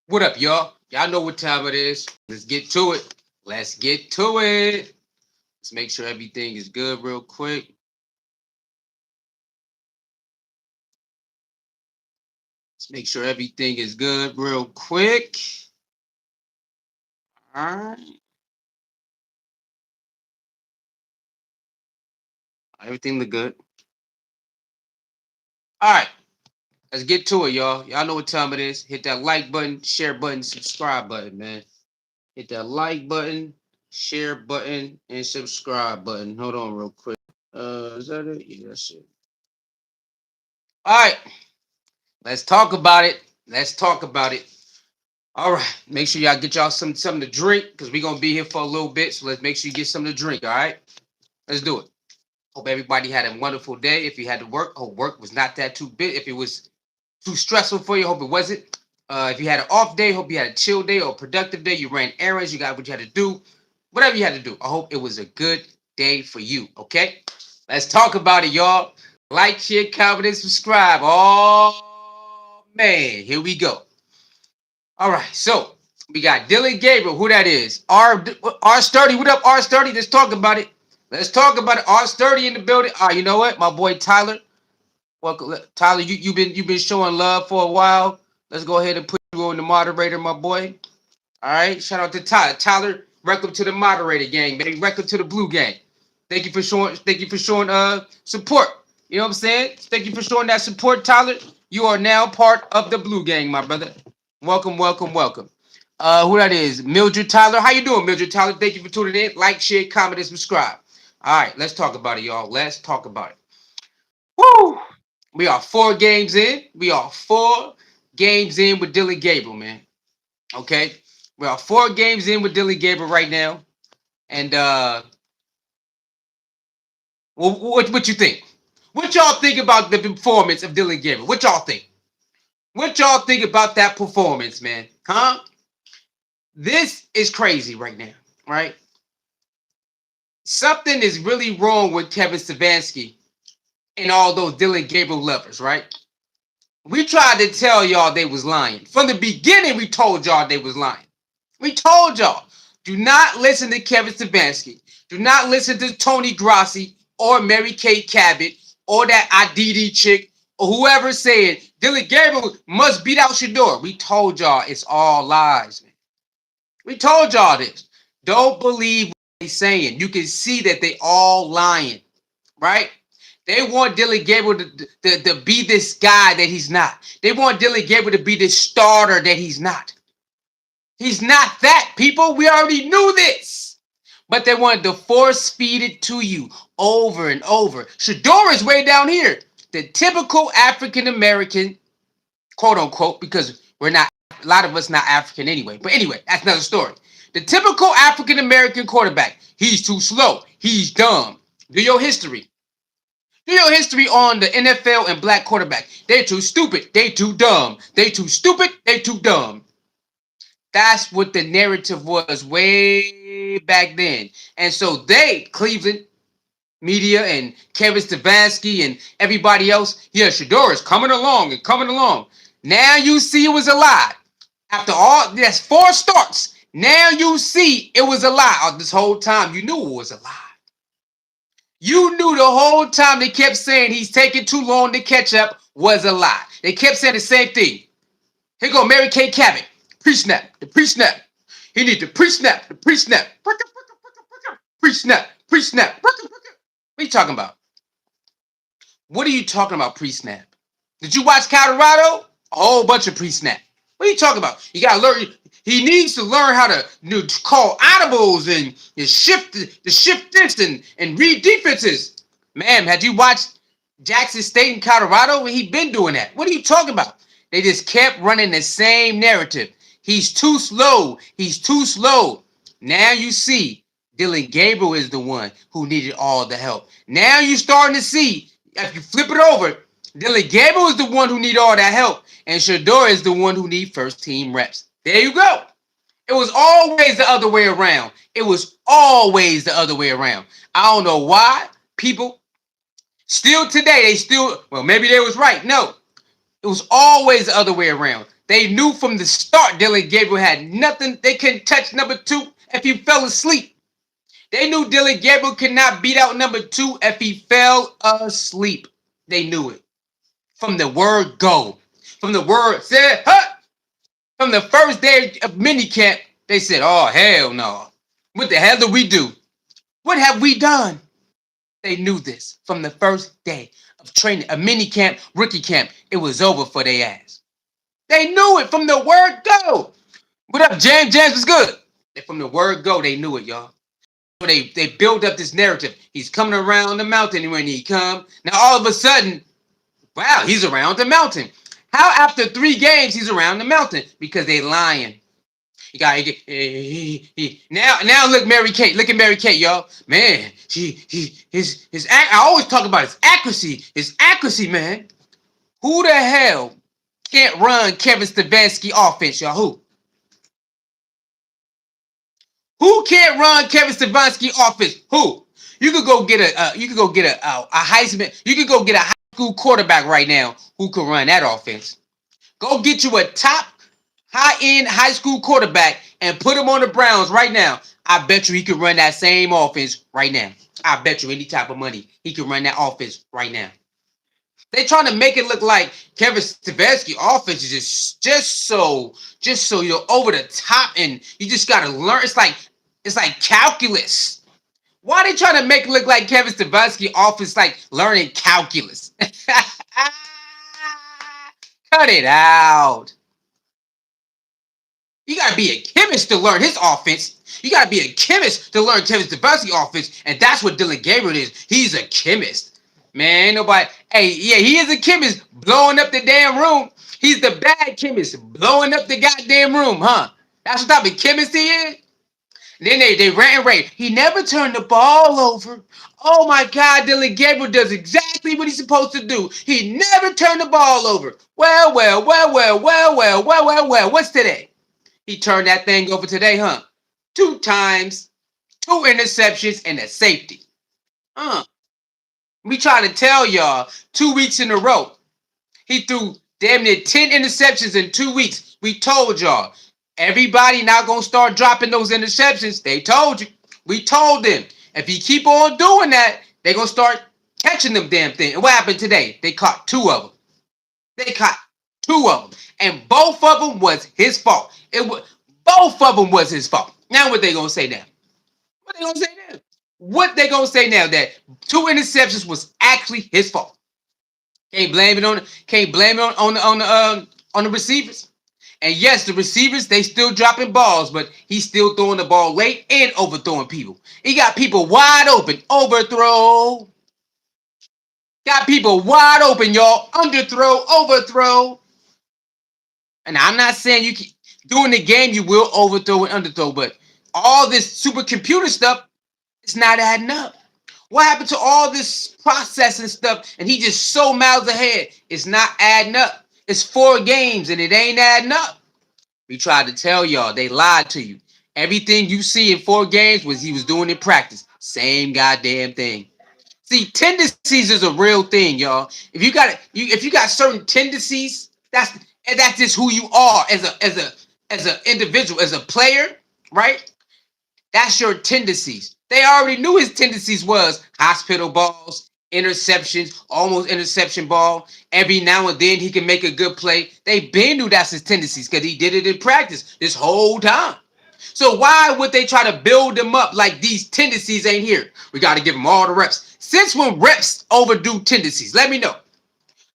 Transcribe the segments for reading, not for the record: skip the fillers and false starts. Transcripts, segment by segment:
What up, y'all? Y'all know what time it is. Let's get to it. Let's get to it. Let's make sure everything is good real quick. Let's make sure everything is good real quick. All right. Everything look good. All right. Let's get to it, y'all. Y'all know what time it is. Hit that like button, share button, subscribe button, man. Hit that like button, share button, and subscribe button. Hold on real quick. Is that it? Yeah, that's it. All right. Let's talk about it. Let's talk about it. All right. Make sure y'all get y'all something to drink because we're gonna be here for a little bit. So let's make sure you get something to drink. All right. Let's do it. Hope everybody had a wonderful day. If you had to work, hope work was not that too big. If it was too stressful for you, hope it wasn't. If you had an off day, hope you had a chill day or a productive day. You ran errands, you got what you had to do, whatever you had to do. I hope it was a good day for you. Okay. Let's talk about it, y'all. Like, share, comment, and subscribe. Oh man, here we go. All right, so we got Dillon Gabriel, who that is. R Sturdy, what up, R Sturdy? Let's talk about it. Let's talk about it. R Sturdy in the building. All right, you know what? My boy Tyler. Welcome, Tyler. You've been showing love for a while. Let's go ahead and put you on the moderator, my boy. All right. Shout out to Tyler. Tyler, welcome to the moderator gang, man. Welcome to the blue gang. Thank you for showing support. You know what I'm saying? Thank you for showing that support, Tyler. You are now part of the blue gang, my brother. Welcome, welcome, welcome. Who that is? Mildred Tyler. How you doing, Mildred Tyler? Thank you for tuning in. Like, share, comment, and subscribe. All right, let's talk about it, y'all. Let's talk about it. Woo! We are 4 games in. We are 4 games in with Dillon Gabriel, man. Okay? We are 4 games in with Dillon Gabriel right now. And what you think? What y'all think about the performance of Dillon Gabriel? What y'all think? What y'all think about that performance, man? Huh? This is crazy right now, right? Something is really wrong with Kevin Stefanski and all those Dillon Gabriel lovers, right? We tried to tell y'all they was lying. From the beginning, we told y'all they was lying. We told y'all, do not listen to Kevin Stefanski. Do not listen to Tony Grossi or Mary Kate Cabot or that Aditi chick or whoever said Dillon Gabriel must beat out Shador. We told y'all it's all lies, man. We told y'all this. Don't believe what they saying. You can see that they all lying, right? They want Dillon Gabriel to be this guy that he's not. They want Dillon Gabriel to be this starter that he's not. He's not that, people. We already knew this. But they wanted to force feed it to you over and over. Shador is way down here. The typical African American, quote unquote, because we're not, a lot of us not African anyway. But anyway, that's another story. The typical African American quarterback, he's too slow. He's dumb. Do your history. Do your history on the NFL and black quarterback. They're too stupid. They too dumb. They too stupid. They too dumb. That's what the narrative was way back then. And so they, Cleveland media and Kevin Stefanski and everybody else, yeah, Shador is coming along and coming along. Now you see it was a lie. After all, that's 4 starts. Now you see it was a lie. This whole time you knew it was a lie. You knew the whole time they kept saying he's taking too long to catch up was a lie. They kept saying the same thing. Here go Mary Kay Cabot. Pre-snap, the pre-snap. He need the pre-snap, the pre-snap. Pre-snap, pre-snap. What are you talking about? What are you talking about pre-snap? Did you watch Colorado? A whole bunch of pre-snap. What are you talking about? You gotta learn. He needs to learn how to call audibles and shift this and read defenses. Ma'am, had you watched Jackson State and Colorado? He been doing that. What are you talking about? They just kept running the same narrative. He's too slow. He's too slow. Now you see Dillon Gabriel is the one who needed all the help. Now you're starting to see, if you flip it over, Dillon Gabriel is the one who need all that help, and Shador is the one who need first team reps. There you go. It was always the other way around. It was always the other way around. I don't know why people still today, well, maybe they was right. No, it was always the other way around. They knew from the start Dillon Gabriel had nothing. They couldn't touch number 2 if he fell asleep. They knew Dillon Gabriel could not beat out number 2 if he fell asleep. They knew it. From the word go. From the word said, huh! From the first day of minicamp, they said, oh, hell no. What the hell did we do? What have we done? They knew this from the first day of training, a minicamp, rookie camp. It was over for their ass. They knew it from the word go. What up, James? James was good. From the word go, they knew it, y'all. So they build up this narrative. He's coming around the mountain when he come. Now all of a sudden, wow, he's around the mountain. How after 3 games he's around the mountain? Because they lying. You got now look Mary Kate. Look at Mary Kate, y'all. Man, I always talk about his accuracy. His accuracy, man. Who the hell can't run Kevin Stefanski offense, y'all? Who can't run Kevin Stefanski offense? Who? You could go get a Heisman. You could go get a high school quarterback right now who could run that offense. Go get you a top high-end high school quarterback and put him on the Browns right now. I bet you he could run that same offense right now. I bet you any type of money he could run that offense right now. They trying to make it look like Kevin Stefanski offense is just so you're over the top and you just gotta learn. It's like calculus. Why are they trying to make it look like Kevin Stefanski offense like learning calculus? Cut it out. You gotta be a chemist to learn his offense. You gotta be a chemist to learn Kevin Stefanski offense, and that's what Dillon Gabriel is. He's a chemist. Man, ain't nobody. Hey, yeah, he is a chemist blowing up the damn room. He's the bad chemist blowing up the goddamn room, huh? That's what type of chemist he is. And then they rant and rave. He never turned the ball over. Oh my God, Dillon Gabriel does exactly what he's supposed to do. He never turned the ball over. Well. What's today? He turned that thing over today, huh? 2 times, 2 interceptions, and a safety. We try to tell y'all 2 weeks in a row. He threw damn near 10 interceptions in 2 weeks. We told y'all. Everybody not going to start dropping those interceptions. They told you. We told them. If you keep on doing that, they're going to start catching them damn thing. And what happened today? They caught 2 of them. They caught 2 of them. And both of them was his fault. Both of them was his fault. Now what they going to say now? What they going to say now? What they gonna say now? That 2 interceptions was actually his fault. Can't blame it on the receivers. And yes, the receivers, they still dropping balls, but he's still throwing the ball late and overthrowing people. He got people wide open. Overthrow. Got people wide open, y'all. Underthrow, overthrow. And I'm not saying you can during the game you will overthrow and underthrow, but all this supercomputer stuff, it's not adding up. What happened to all this processing stuff? And he just so miles ahead. It's not adding up. It's 4 games and it ain't adding up. We tried to tell y'all. They lied to you. Everything you see in 4 games was he was doing in practice. Same goddamn thing. See, tendencies is a real thing, y'all. If you got certain tendencies, that's just who you are as an individual, as a player, right? That's your tendencies. They already knew his tendencies was hospital balls, interceptions, almost interception ball. Every now and then he can make a good play. They been knew that's his tendencies because he did it in practice this whole time. So why would they try to build them up like these tendencies ain't here? We got to give them all the reps. Since when reps overdo tendencies? Let me know.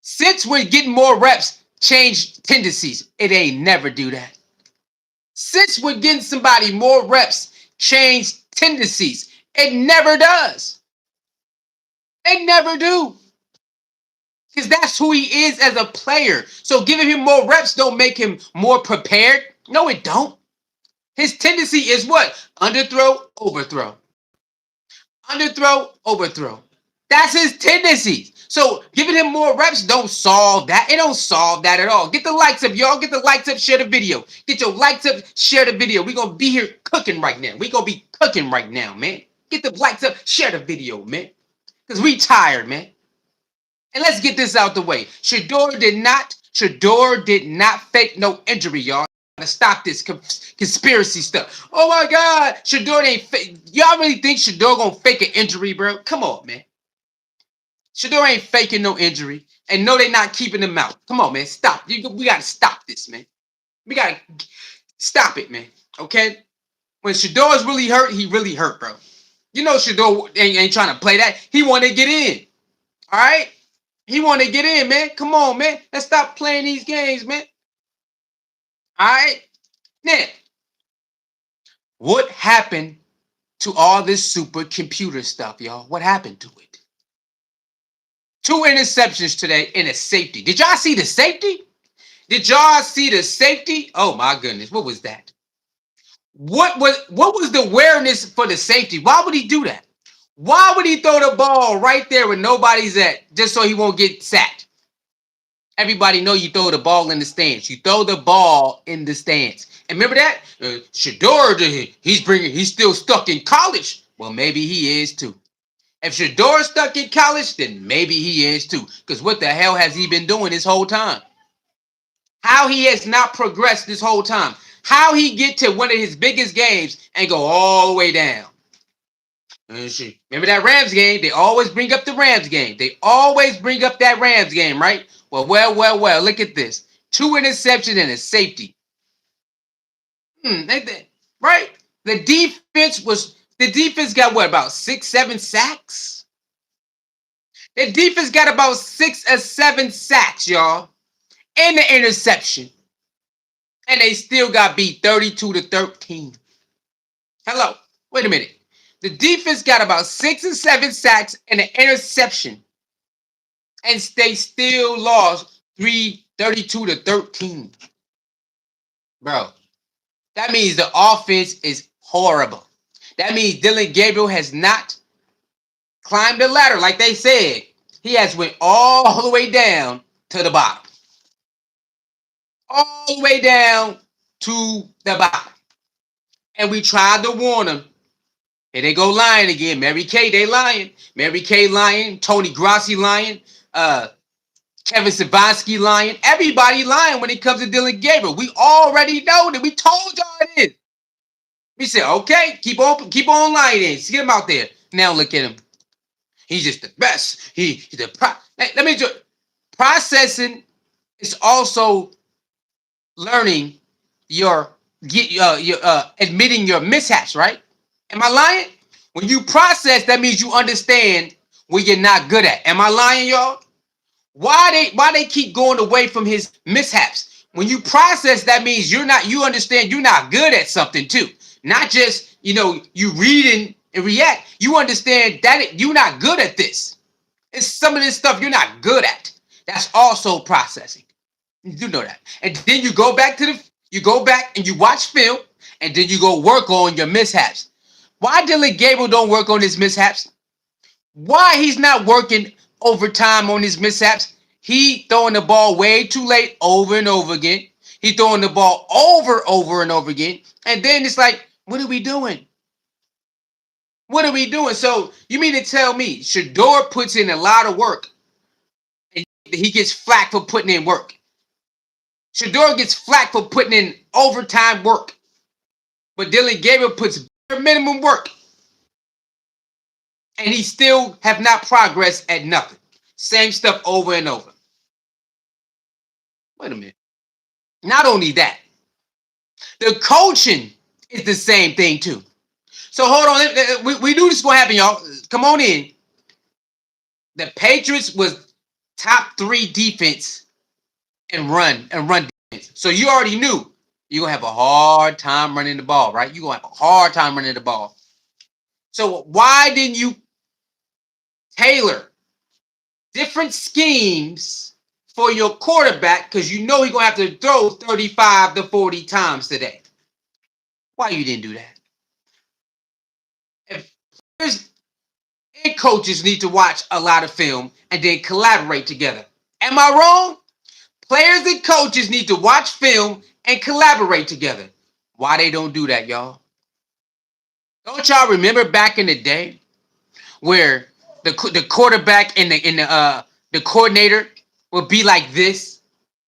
Since when getting more reps change tendencies? It ain't never do that. Since when getting somebody more reps change tendencies? It never does. It never do. Because that's who he is as a player. So giving him more reps don't make him more prepared. No, it don't. His tendency is what? Underthrow, overthrow. Underthrow, overthrow. That's his tendencies. So giving him more reps don't solve that. It don't solve that at all. Get the likes up, y'all. Get the likes up, share the video. Get your likes up, share the video. We're going to be here cooking right now. We're going to be cooking right now, man. Get the likes up, share the video, man. Because we tired, man. And let's get this out the way. Shedeur did not Shador did not fake no injury, y'all. To stop this conspiracy stuff. Oh my God, Shador ain't fake. Y'all really think Shador gonna fake an injury, bro? Come on, man. Shador ain't faking no injury. And no, they not keeping him out. Come on, man. Stop. We gotta stop this, man. We gotta stop it, man. Okay? When Shador's really hurt, he really hurt, bro. You know Shador ain't trying to play that. He want to get in. All right? He want to get in, man. Come on, man. Let's stop playing these games, man. All right? Now, what happened to all this supercomputer stuff, y'all? What happened to it? 2 interceptions today and a safety. Did y'all see the safety? Did y'all see the safety? Oh my goodness, what was that? What was the awareness for the safety? Why would he do that? Why would he throw the ball right there where nobody's at just so he won't get sacked? Everybody know you throw the ball in the stands. You throw the ball in the stands. And remember that? Shador, he's still stuck in college. Well, maybe he is too. If Shador's stuck in college, then maybe he is too. Because what the hell has he been doing this whole time? How he has not progressed this whole time. How he get to one of his biggest games and go all the way down. Remember that Rams game? They always bring up the Rams game. They always bring up that Rams game, right? Well. Look at this. 2 interceptions and a safety. Right? The defense got what, about 6, 7 sacks? The defense got about 6 or 7 sacks, y'all. And the interception. And they still got beat 32-13. Hello. Wait a minute. The defense got about 6 or 7 sacks and an interception. And they still lost 32-13. Bro, that means the offense is horrible. That means Dillon Gabriel has not climbed the ladder like they said. He has went all the way down to the bottom. All the way down to the bottom. And we tried to warn him. Here they go lying again. Mary Kay, they lying. Mary Kay lying. Tony Grossi lying. Kevin Stansky lying. Everybody lying when it comes to Dillon Gabriel. We already know that. We told y'all it is. We said, okay, keep on lying then. Get him out there. Now look at him. He's just the best. Hey, let me just processing is also learning admitting your mishaps, right? Am I lying? When you process, that means you understand what you're not good at. Am I lying, y'all? Why they keep going away from his mishaps? When you process, that means you understand you're not good at something too. Not just, you read and react. You understand that you're not good at this. It's some of this stuff you're not good at. That's also processing. You know that. And then you go back and you watch film, and then you go work on your mishaps. Why Dillon Gabriel don't work on his mishaps? Why he's not working overtime on his mishaps? He throwing the ball way too late over and over again. He throwing the ball over and over again. And then it's like, what are we doing? What are we doing? So you mean to tell me Shador puts in a lot of work and he gets flack for putting in work? Shador gets flack for putting in overtime work. But Dillon Gabriel puts minimum work. And he still have not progressed at nothing. Same stuff over and over. Wait a minute. Not only that, the coaching is the same thing too. So hold on. We knew this was going to happen, y'all. Come on in. The Patriots was top 3 defense and run defense. So you already knew you're going to have a hard time running the ball, right? You're going to have a hard time running the ball. So why didn't you tailor different schemes for your quarterback? Because you know he's going to have to throw 35 to 40 times today. Why you didn't do that? If players and coaches need to watch a lot of film and then collaborate together. Am I wrong? Players and coaches need to watch film and collaborate together. Why they don't do that, y'all? Don't y'all remember back in the day where the quarterback and the coordinator would be like this?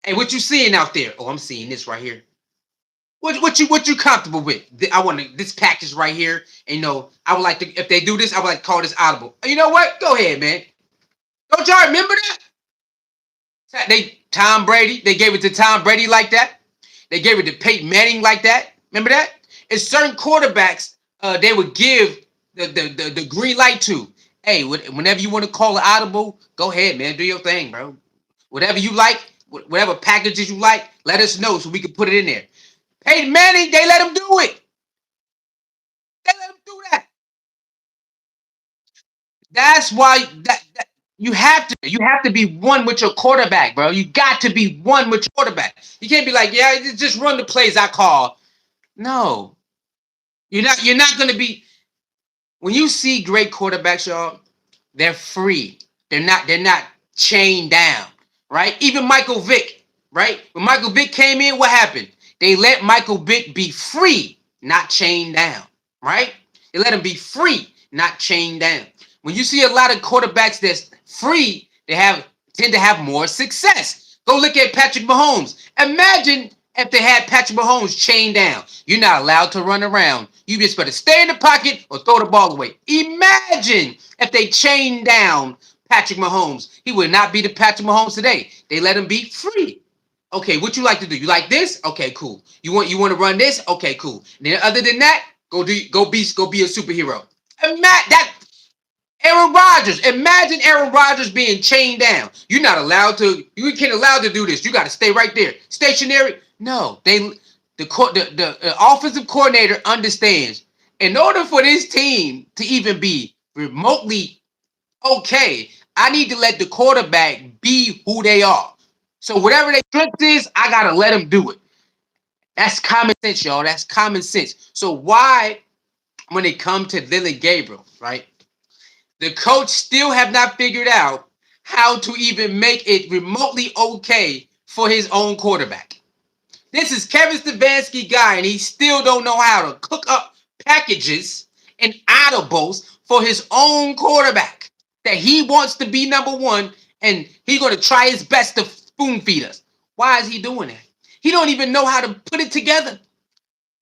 Hey, what you seeing out there? Oh, I'm seeing this right here. What you comfortable with? I want this package right here. And, I would like to, if they do this, I would like to call this audible. You know what? Go ahead, man. Don't y'all remember that? Tom Brady, they gave it to Tom Brady like that. They gave it to Peyton Manning like that. Remember that? It's certain quarterbacks they would give the green light to. Hey, whenever you want to call it audible, go ahead, man. Do your thing, bro. Whatever you like, whatever packages you like, let us know so we can put it in there. Peyton Manning, they let him do it. They let him do that. That's why that you have to be one with your quarterback, bro. You got to be one with your quarterback. You can't be like, yeah, just run the plays I call. No, you're not gonna be. When you see great quarterbacks, y'all, they're free. They're not chained down, right? Even Michael Vick, right? When Michael Vick came in, what happened? They let Michael Vick be free, not chained down, right? They let him be free, not chained down. When you see a lot of quarterbacks that's free, tend to have more success. Go look at Patrick Mahomes. Imagine if they had Patrick Mahomes chained down. You're not allowed to run around. You just better stay in the pocket or throw the ball away. Imagine if they chained down Patrick Mahomes. He would not be the Patrick Mahomes today. They let him be free. Okay, what you like to do? You like this? Okay, cool. You want to run this? Okay, cool. And then other than that, go be a superhero. Imagine that. Aaron Rodgers. Imagine Aaron Rodgers being chained down. You're not allowed to. You can't allowed to do this. You got to stay right there, stationary. No, the offensive coordinator understands. In order for this team to even be remotely okay, I need to let the quarterback be who they are. So whatever their strength is, I gotta let them do it. That's common sense, y'all. That's common sense. So why, when it comes to Dillon Gabriel, right? The coach still have not figured out how to even make it remotely okay for his own quarterback. This is Kevin Stefanski guy, and he still don't know how to cook up packages and audibles for his own quarterback that he wants to be number one, and he's going to try his best to spoon feed us. Why is he doing that? He don't even know how to put it together.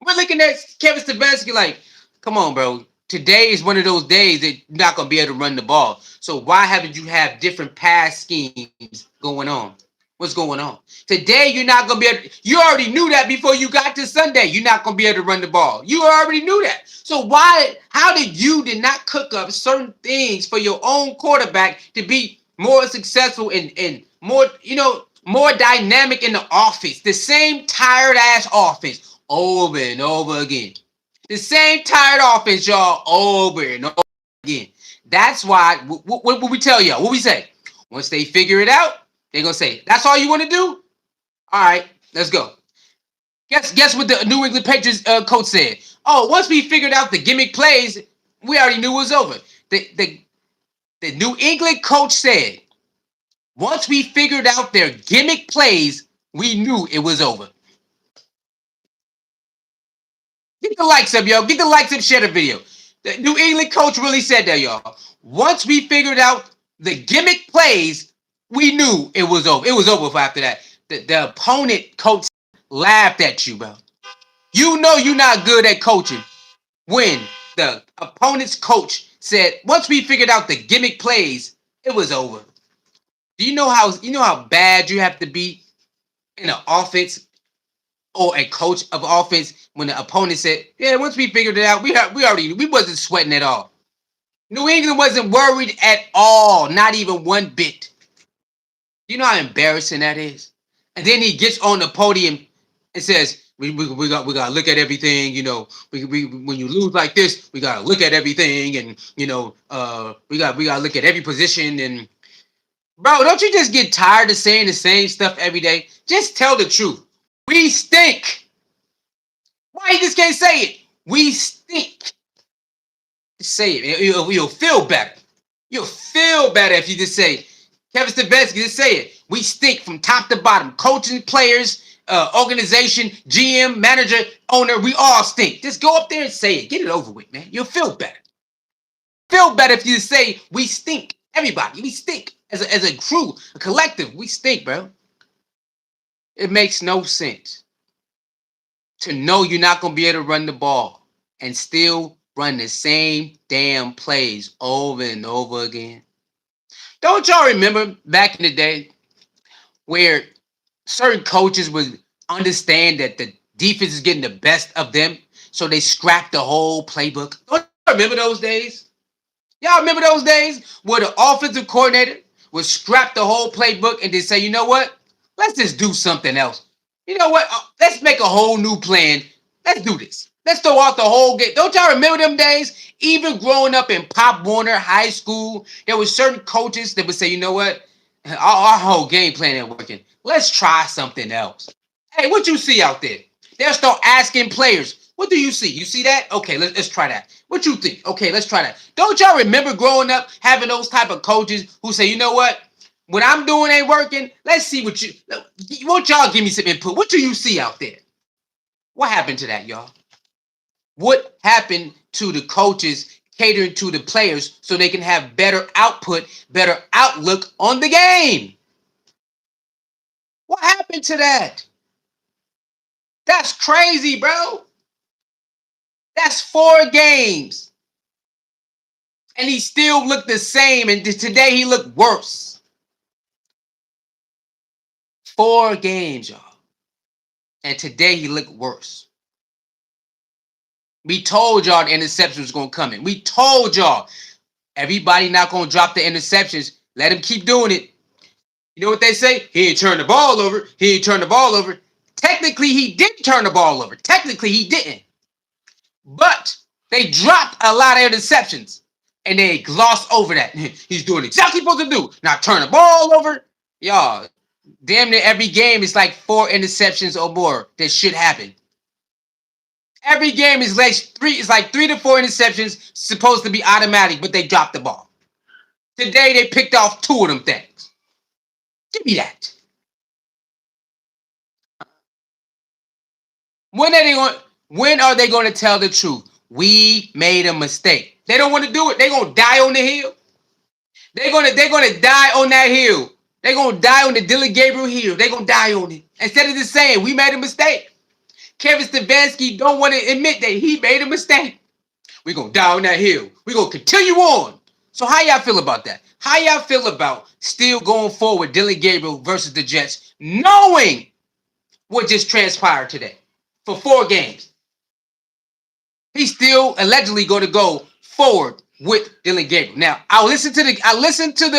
We're looking at Kevin Stefanski like, come on, bro. Today is one of those days that you're not going to be able to run the ball. So why haven't you have different pass schemes going on? What's going on? Today, you're not going to be able to, you already knew that before you got to Sunday. You're not going to be able to run the ball. You already knew that. So how did not cook up certain things for your own quarterback to be more successful and more, more dynamic in the offense? The same tired ass offense over and over again. The same tired offense, y'all, over and over again. That's why, what we tell y'all, what we say? Once they figure it out, they're going to say, that's all you want to do? All right, let's go. Guess what the New England Patriots coach said? Oh, once we figured out the gimmick plays, we already knew it was over. The New England coach said, once we figured out their gimmick plays, we knew it was over. Get the likes up, yo. Get the likes up, share the video. The New England coach really said that, y'all. Once we figured out the gimmick plays, we knew it was over. It was over after that. The opponent coach laughed at you, bro. You know you're not good at coaching when the opponent's coach said, once we figured out the gimmick plays, it was over. Do you know how bad you have to be in an offense or a coach of offense when the opponent said, yeah, once we figured it out, we wasn't sweating at all. New England wasn't worried at all, not even one bit. You know how embarrassing that is? And then he gets on the podium and says, we got to look at everything, we when you lose like this, we got to look at everything, and we got to look at every position. And bro, don't you just get tired of saying the same stuff every day? Just tell the truth. We stink. Why you just can't say it? We stink. Just say it. You'll feel better. You'll feel better if you just say, Kevin Stefanski, just say it. We stink from top to bottom. Coaching, players, organization, GM, manager, owner, we all stink. Just go up there and say it. Get it over with, man. You'll feel better. Feel better if you say we stink. Everybody, we stink. As a crew, a collective, we stink, bro. It makes no sense to know you're not going to be able to run the ball and still run the same damn plays over and over again. Don't y'all remember back in the day where certain coaches would understand that the defense is getting the best of them, so they scrapped the whole playbook? Don't y'all remember those days? Y'all remember those days where the offensive coordinator would scrap the whole playbook and then say, you know what? Let's just do something else. You know what? Let's make a whole new plan. Let's do this. Let's throw out the whole game. Don't y'all remember them days? Even growing up in Pop Warner High School, there were certain coaches that would say, you know what? Our whole game plan ain't working. Let's try something else. Hey, what you see out there? They'll start asking players, what do you see? You see that? Okay, let's try that. What you think? Okay, let's try that. Don't y'all remember growing up having those type of coaches who say, you know what? What I'm doing ain't working. Let's see what won't y'all give me some input? What do you see out there? What happened to that, y'all? What happened to the coaches catering to the players so they can have better output, better outlook on the game? What happened to that? That's crazy, bro. That's 4 games. And he still looked the same. And today he looked worse. 4 games, y'all. And today he looked worse. We told y'all the interception was going to come in. We told y'all everybody not going to drop the interceptions. Let him keep doing it. You know what they say? He ain't turned the ball over. He ain't turned the ball over. Technically, he didn't turn the ball over. Technically, he didn't. But they dropped a lot of interceptions. And they glossed over that. He's doing exactly what he's supposed to do. Not turn the ball over. Y'all, damn near every game is like 4 interceptions or more that should happen. Every game is like 3 to 4 interceptions supposed to be automatic, but they dropped the ball. Today they picked off 2 of them things. Give me that. When are they going to tell the truth? We made a mistake. They don't want to do it. They're going to die on the hill. They're going to die on that hill. They're going to die on the Dillon Gabriel hill. They're going to die on it. Instead of just saying, we made a mistake. Kevin Stansky don't want to admit that he made a mistake. We're going to die on that hill. We're going to continue on. So how y'all feel about that? How y'all feel about still going forward Dillon Gabriel versus the Jets, knowing what just transpired today for 4 games? He's still allegedly going to go forward with Dillon Gabriel. Now, I listened to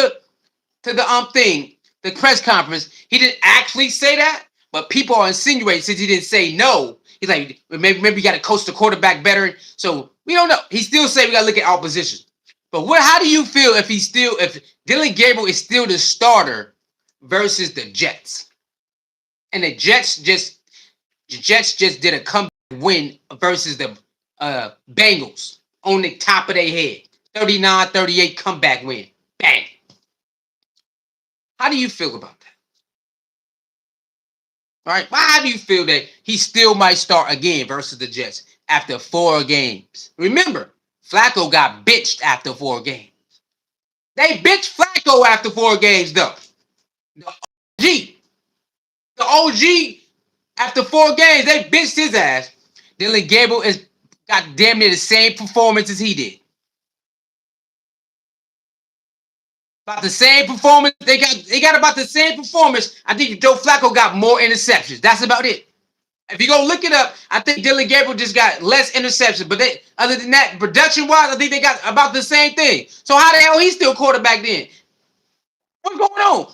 the press conference. He didn't actually say that, but people are insinuating since he didn't say no. He's like, maybe you got to coach the quarterback better. So we don't know. He still say we got to look at our position. But how do you feel if Dillon Gabriel is still the starter versus the Jets? And the Jets just did a comeback win versus the Bengals on the top of their head. 39-38 comeback win. Bang. How do you feel about that? All right. How do you feel that he still might start again versus the Jets after 4 games? Remember, Flacco got bitched after 4 games. They bitched Flacco after 4 games, though. The OG, after 4 games, they bitched his ass. Dillon Gabriel got damn near the same performance as he did. About the same performance. They got about the same performance. I think Joe Flacco got more interceptions. That's about it. If you go look it up, I think Dillon Gabriel just got less interceptions. But other than that, production-wise, I think they got about the same thing. So how the hell he's still quarterback then? What's going on?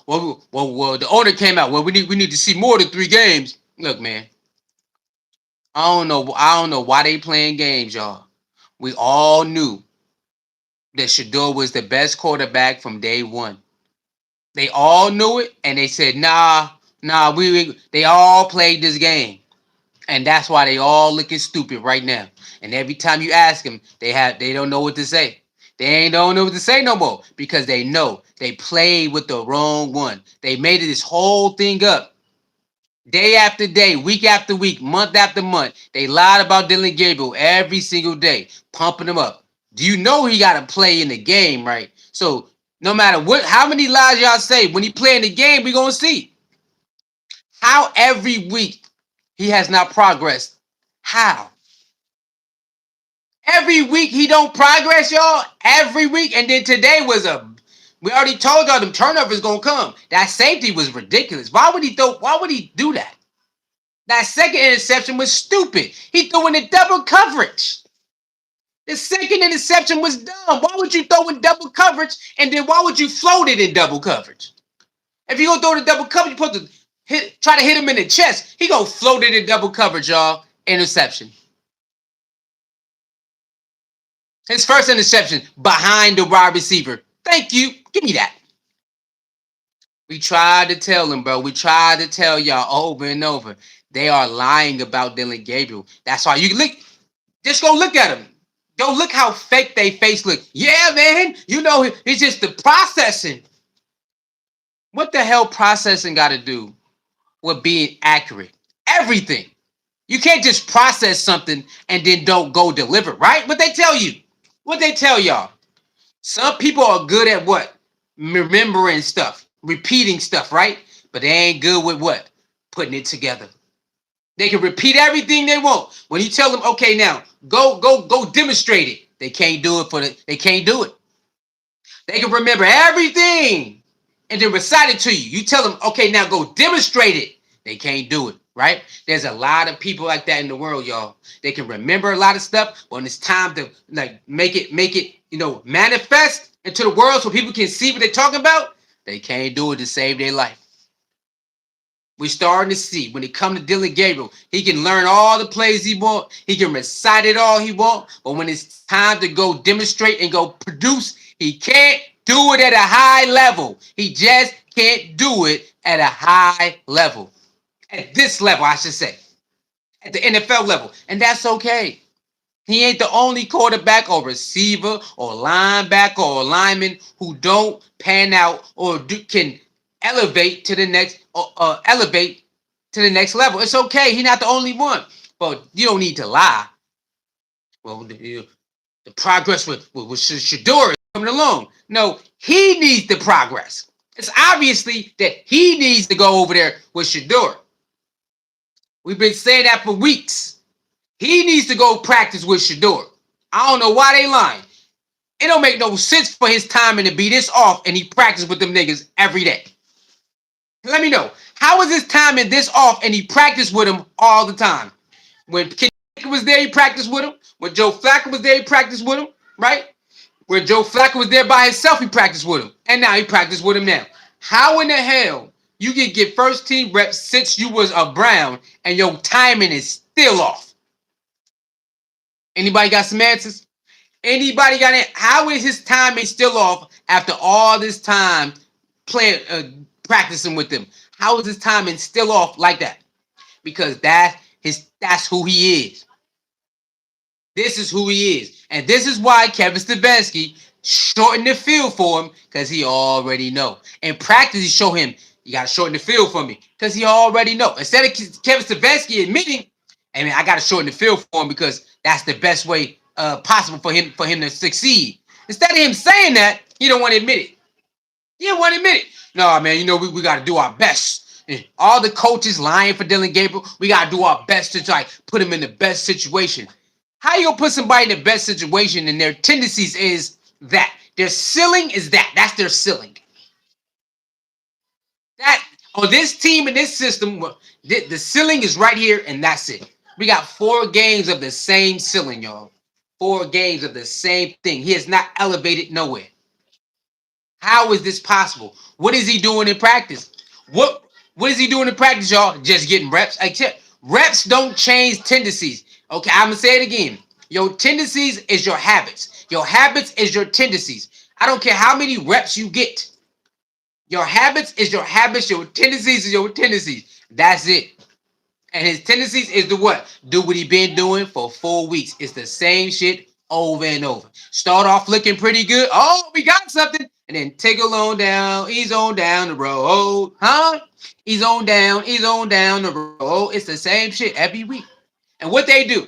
Well, the owner came out. Well, we need to see more than 3 games. Look, man. I don't know why they playing games, y'all. We all knew that Shador was the best quarterback from day one. They all knew it, and they said, nah, they all played this game. And that's why they all looking stupid right now. And every time you ask them, they don't know what to say. They don't know what to say no more because they know they played with the wrong one. They made this whole thing up. Day after day, week after week, month after month, they lied about Dillon Gabriel every single day, pumping him up. Do you know he got to play in the game, right? So no matter how many lies y'all say, when he play in the game, we going to see. How every week he has not progressed? How? Every week he don't progress, y'all. Every week. And then today was we already told y'all them turnovers gonna come. That safety was ridiculous. Why would he do that? That second interception was stupid. He threw in a double coverage. The second interception was dumb. Why would you throw in double coverage? And then why would you float it in double coverage? If you gonna throw the double coverage, try to hit him in the chest. He gonna float it in double coverage, y'all. Interception. His first interception behind the wide receiver. Thank you. Give me that. We tried to tell him, bro. We tried to tell y'all over and over. They are lying about Dillon Gabriel. That's why you look. Just go look at him. Go look how fake they face look. Yeah, man. You know, it's just the processing. What the hell processing got to do with being accurate? Everything. You can't just process something and then don't go deliver, right? What they tell you. What they tell y'all. Some people are good at what? Remembering stuff, repeating stuff, right? But they ain't good with what? Putting it together. They can repeat everything they want. When you tell them, okay, now go demonstrate it. They can't do it they can't do it. They can remember everything and then recite it to you. You tell them, okay, now go demonstrate it. They can't do it, right? There's a lot of people like that in the world, y'all. They can remember a lot of stuff, but when it's time to like make it, manifest into the world so people can see what they're talking about, they can't do it to save their life. We're starting to see when it comes to Dillon Gabriel, he can learn all the plays he wants. He can recite it all he wants. But when it's time to go demonstrate and go produce, he can't do it at a high level. He just can't do it at a high level. At this level, I should say. At the NFL level. And that's okay. He ain't the only quarterback or receiver or linebacker or lineman who don't pan out or can elevate to the next level. It's okay. He's not the only one. But you don't need to lie. Well, the progress with Shedeur is coming along. No, he needs the progress. It's obviously that he needs to go over there with Shedeur. We've been saying that for weeks. He needs to go practice with Shedeur. I don't know why they lying. It don't make no sense for his timing to be this off and he practice with them niggas every day. Let me know. How is his timing this off and he practiced with him all the time? When Kenny was there, he practiced with him. When Joe Flacco was there, he practiced with him, right? When Joe Flacco was there by himself, he practiced with him. And now he practiced with him now. How in the hell you can get first team reps since you was a Brown and your timing is still off? Anybody got some answers? Anybody got it? How is his timing still off after all this time practicing with them? How is his timing still off like that? Because that's who he is. This is who he is. And this is why Kevin Stansky shortened the field for him, because he already know. In practice, he show him, you got to shorten the field for me, because he already know. Instead of Kevin Stansky admitting, I mean, I got to shorten the field for him because that's the best way possible for him to succeed. Instead of him saying that, he don't want to admit it. He don't want to admit it. No, man, we got to do our best. All the coaches lying for Dillon Gabriel, we got to do our best to try put him in the best situation. How you gonna put somebody in the best situation and their tendencies is that? Their ceiling is that. That's their ceiling. That on this team in this system, the ceiling is right here, and that's it. We got 4 games of the same ceiling, y'all. 4 games of the same thing. He has not elevated nowhere. How is this possible? What is he doing in practice? What is he doing in practice, y'all? Just getting reps. Reps don't change tendencies. Okay, I'm gonna say it again. Your tendencies is your habits. Your habits is your tendencies. I don't care how many reps you get. Your habits is your habits. Your tendencies is your tendencies. That's it. And his tendencies is to what? Do what he been doing for 4 weeks. It's the same shit over and over. Start off looking pretty good. Oh, we got something. And then tickle on down. He's on down the road. Huh? He's on down the road. It's the same shit every week. And what they do,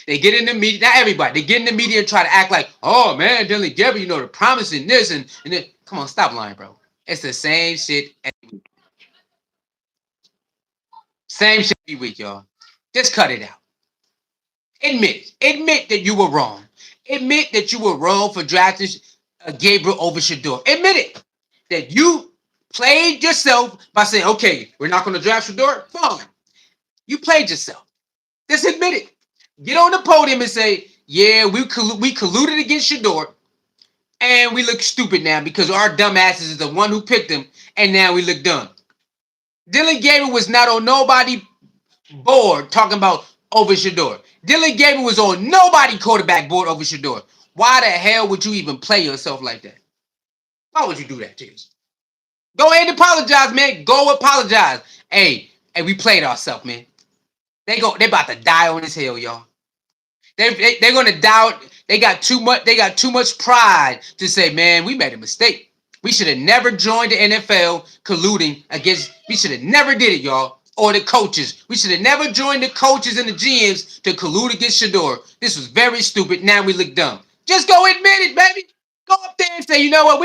they get in the media. Not everybody. They get in the media and try to act like, oh, man, Dillon Gabriel, the promise in this. And then, come on, stop lying, bro. It's the same shit every week. Same shit every week, y'all. Just cut it out. Admit it. Admit that you were wrong. Admit that you were wrong for drafting Gabriel over Shador. Admit it. That you played yourself by saying, okay, we're not going to draft Shador. Fine. You played yourself. Just admit it. Get on the podium and say, yeah, we colluded against Shador, and we look stupid now because our dumbasses is the one who picked him, and now we look dumb. Dillon Gabriel was not on nobody board talking about over Shador. Dillon Gabriel was on nobody quarterback board over Shador. Why the hell would you even play yourself like that? Why would you do that to yourself? Go ahead and apologize, man. Go apologize. Hey, we played ourselves, man. They about to die on this hill, y'all. They're gonna doubt. They got too much pride to say, man, we made a mistake. We should have never joined the NFL colluding against. We should have never did it, y'all. Or the coaches. We should have never joined the coaches and the GMs to collude against Shador. This was very stupid. Now we look dumb. Just go admit it, baby. Go up there and say, you know what?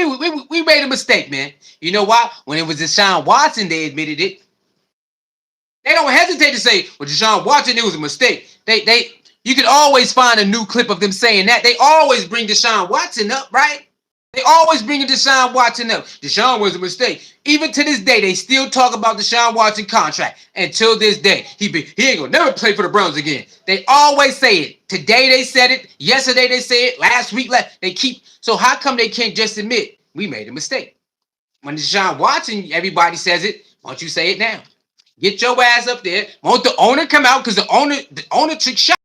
We made a mistake, man. You know why? When it was Deshaun Watson, they admitted it. They don't hesitate to say, well, Deshaun Watson, it was a mistake. You can always find a new clip of them saying that. They always bring Deshaun Watson up, right? They always bring Deshaun Watson up. Deshaun was a mistake. Even to this day, they still talk about Deshaun Watson contract. Until this day, he ain't gonna never play for the Browns again. They always say it. Today they said it. Yesterday they said it. Last week, they keep. So how come they can't just admit we made a mistake? When Deshaun Watson, everybody says it. Why don't you say it now? Get your ass up there. Won't the owner come out because the owner took shots.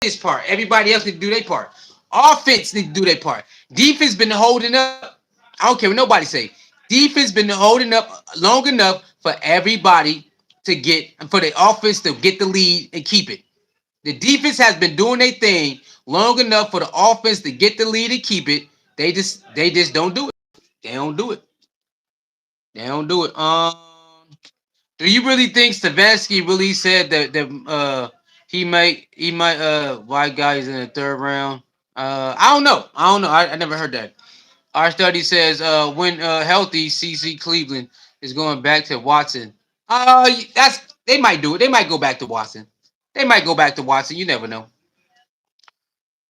his part. Everybody else need to do their part. Offense need to do their part. Defense been holding up. I don't care what nobody say. Defense been holding up long enough for everybody to get for the offense to get the lead and keep it. The defense has been doing their thing long enough for the offense to get the lead and keep it. They just don't do it. They don't do it. They don't do it. Do you really think Stefanski really said that he might white guys in the third round? I don't know. I don't know. I never heard that. Our study says when healthy, CC Cleveland is going back to Watson. That's they might do it. They might go back to Watson. They might go back to Watson. You never know.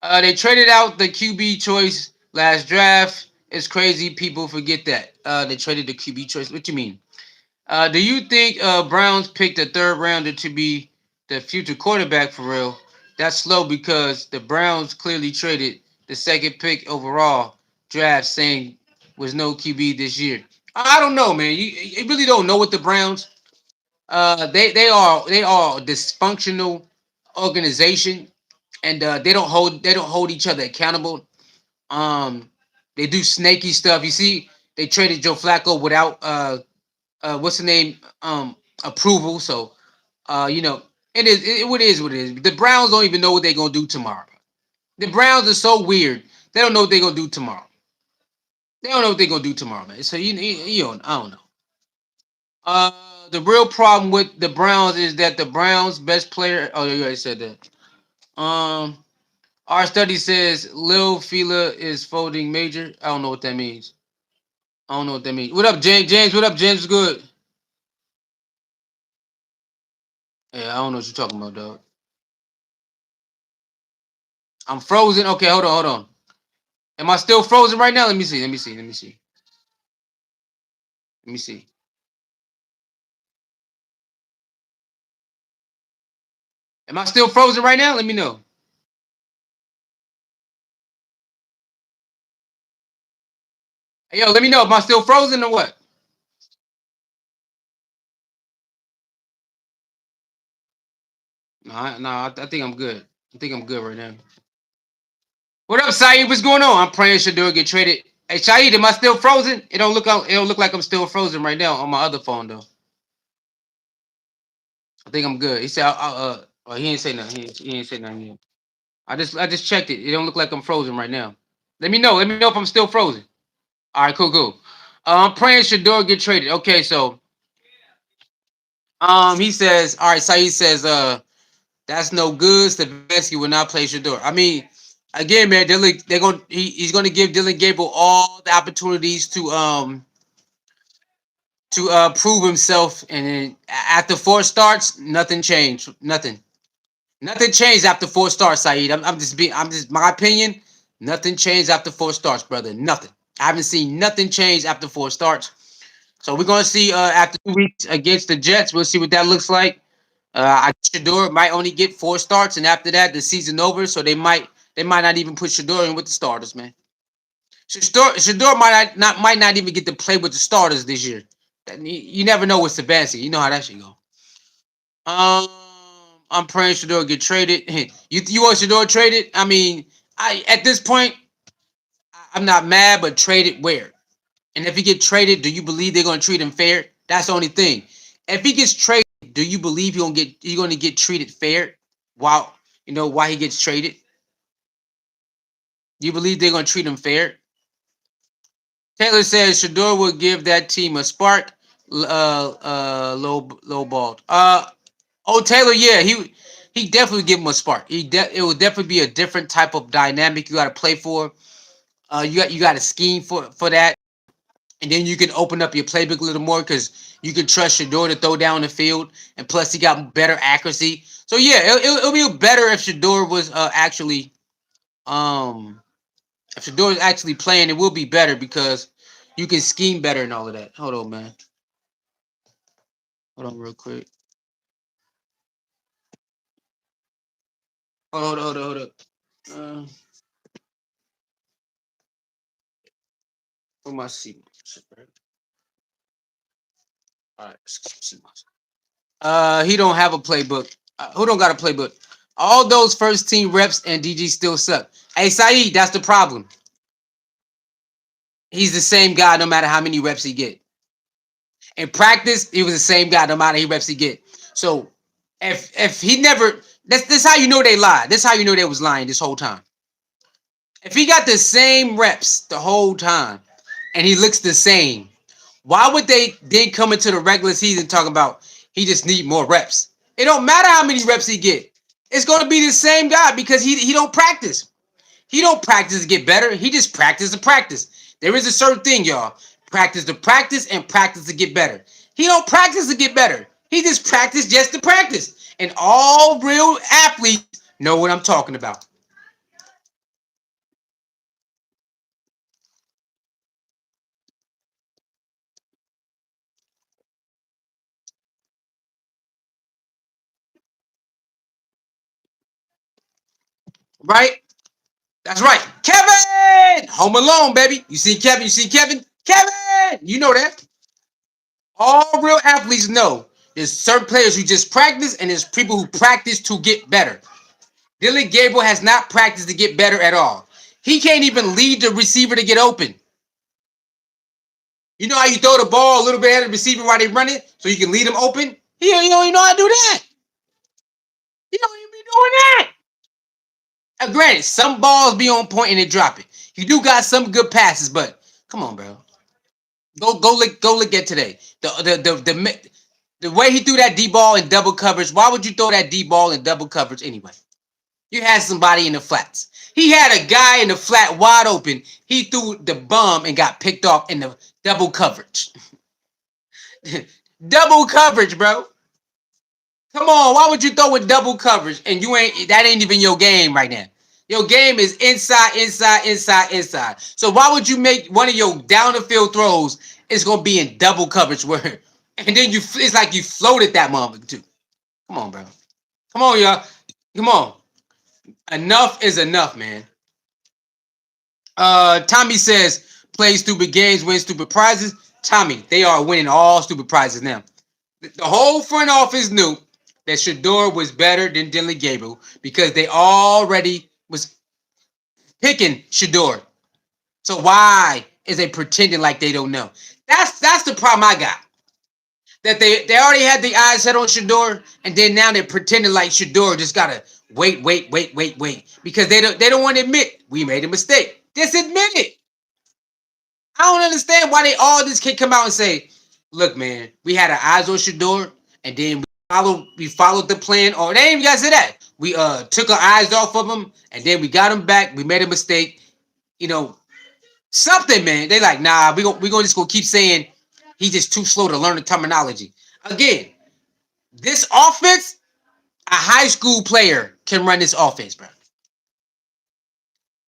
They traded out the QB choice last draft. It's crazy. People forget that. They traded the QB choice. What you mean? Do you think Browns picked a third rounder to be the future quarterback for real? That's slow because the Browns clearly traded the second pick overall draft saying was no QB this year. I don't know, man. You really don't know what the Browns. They are a dysfunctional organization, and they don't hold each other accountable. Um, they do snaky stuff. You see, they traded Joe Flacco without what's the name approval. So it is what it is. The Browns don't even know what they're gonna do tomorrow. The Browns are so weird. They don't know what they're gonna do tomorrow. They don't know what they're gonna do tomorrow, man. So you don't I don't know. The real problem with the Browns is that the Browns' best player. Oh, you already said that. Our study says Lil Fila is folding major. I don't know what that means. I don't know what that means. What up, James? James, what up, James? Good. Yeah, I don't know what you're talking about, dog. I'm frozen. Okay, hold on. Am I still frozen right now? Let me see. Am I still frozen right now? Let me know. Hey, yo, let me know. Am I still frozen or what? No, I think I'm good. I think I'm good right now. What up, Saeed? What's going on? I'm praying Shador get traded. Hey, Saeed, am I still frozen? It don't look like I'm still frozen right now on my other phone though. I think I'm good. He said, oh, he ain't say nothing. He ain't say nothing yet. I just checked it. It don't look like I'm frozen right now. Let me know. Let me know if I'm still frozen. All right, cool. I'm praying Shador get traded. Okay, so he says, all right, Saeed says, that's no good. Stefanski will not play Shador. I mean, again, man, he's gonna give Dillon Gabriel all the opportunities to prove himself, and then after four starts, nothing changed. Nothing changed after four starts, Saeed. I'm just my opinion. Nothing changed after four starts, brother. Nothing. I haven't seen nothing change after four starts. So we're gonna see after 2 weeks against the Jets. We'll see what that looks like. I Shador might only get four starts, and after that, the season over. So they might not even put Shador in with the starters, man. Shador might not even get to play with the starters this year. You never know with Sabansi. You know how that should go. Um, I'm praying Shador get traded. You want Shador traded? I mean, I at this point, I'm not mad, but traded where? And if he get traded, do you believe they're gonna treat him fair? That's the only thing. If he gets traded, do you believe he's gonna get treated fair? While why he gets traded? Do you believe they're gonna treat him fair? Taylor says Shador will give that team a spark. Low ball. Oh, Taylor, yeah, he definitely give him a spark. It will definitely be a different type of dynamic you got to play for. You got to scheme for that, and then you can open up your playbook a little more because you can trust Shador to throw down the field, and plus he got better accuracy. So yeah, it'll be better if Shador was actually um if Shador is actually playing. It will be better because you can scheme better and all of that. Hold on, man. Hold on, real quick. Hold up. Uh, where my seat? All right, he don't have a playbook. Who don't got a playbook? All those first team reps and DG still suck. Hey, Saeed, that's the problem. He's the same guy no matter how many reps he get. In practice, he was the same guy no matter how many reps he get. So if he never, that's how you know they lied. That's how you know they was lying this whole time. If he got the same reps the whole time and he looks the same, why would they then come into the regular season talking about he just need more reps? It don't matter how many reps he get. It's going to be the same guy because he don't practice. He don't practice to get better. He just practice to practice. There is a certain thing, y'all. Practice to practice and practice to get better. He don't practice to get better. He just practice just to practice. And all real athletes know what I'm talking about. Right? That's right. Kevin! Home Alone, baby. You see Kevin? You see Kevin? Kevin! You know that. All real athletes know there's certain players who just practice and there's people who practice to get better. Dillon Gabriel has not practiced to get better at all. He can't even lead the receiver to get open. You know how you throw the ball a little bit ahead of the receiver while they run it so you can lead them open? He don't even know how to do that. He don't even be doing that. Now, granted, some balls be on point and they drop it. You do got some good passes, but come on, bro. Go look at today. The way he threw that D ball in double coverage. Why would you throw that D ball in double coverage anyway? You had somebody in the flats. He had a guy in the flat wide open. He threw the bum and got picked off in the double coverage. Double coverage, bro. Come on, why would you throw in double coverage and that ain't even your game right now? Your game is inside, inside, inside, inside. So why would you make one of your down the field throws? It's gonna be in double coverage where, and then it's like you floated that motherfucker too. Come on, bro. Come on, y'all. Come on. Enough is enough, man. Tommy says, play stupid games, win stupid prizes. Tommy, they are winning all stupid prizes now. The whole front office knew that Shador was better than Dillon Gabriel because they already was picking Shador. So why is they pretending like they don't know? That's the problem I got. That they already had the eyes set on Shador, and then now they're pretending like Shador just gotta wait, because they don't want to admit we made a mistake. Just admit it. I don't understand why they all just can't come out and say, "Look, man, we had our eyes on Shador, and then we followed the plan." Or they ain't even gotta say that. We took our eyes off of him, and then we got him back. We made a mistake. You know, something, man. They like, nah, we gonna just go keep saying he's just too slow to learn the terminology. Again, this offense, a high school player can run this offense, bro.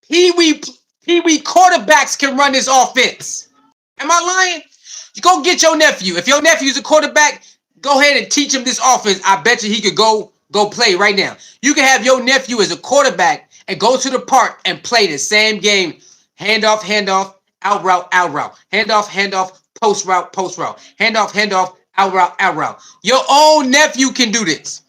Pee-wee quarterbacks can run this offense. Am I lying? You go get your nephew. If your nephew's a quarterback, go ahead and teach him this offense. I bet you he could go play right now. You can have your nephew as a quarterback and go to the park and play the same game. Handoff, out route, handoff, post route, handoff, out route. Your own nephew can do this.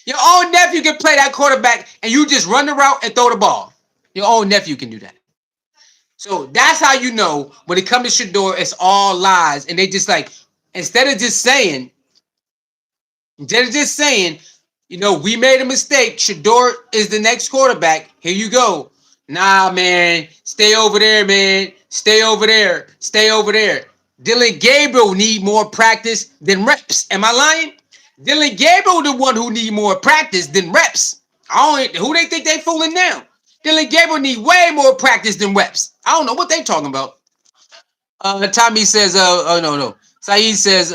Your own nephew can play that quarterback and you just run the route and throw the ball. Your own nephew can do that. So that's how you know when it comes to Shador, it's all lies. And they just like, instead of just saying, you know, we made a mistake. Shador is the next quarterback. Here you go. Nah, man. Stay over there, man. Stay over there. Dillon Gabriel need more practice than reps. Am I lying? Dillon Gabriel the one who need more practice than reps. Who they think they fooling now? Dillon Gabriel need way more practice than reps. I don't know what they talking about. Tommy says, oh no. Saeed says,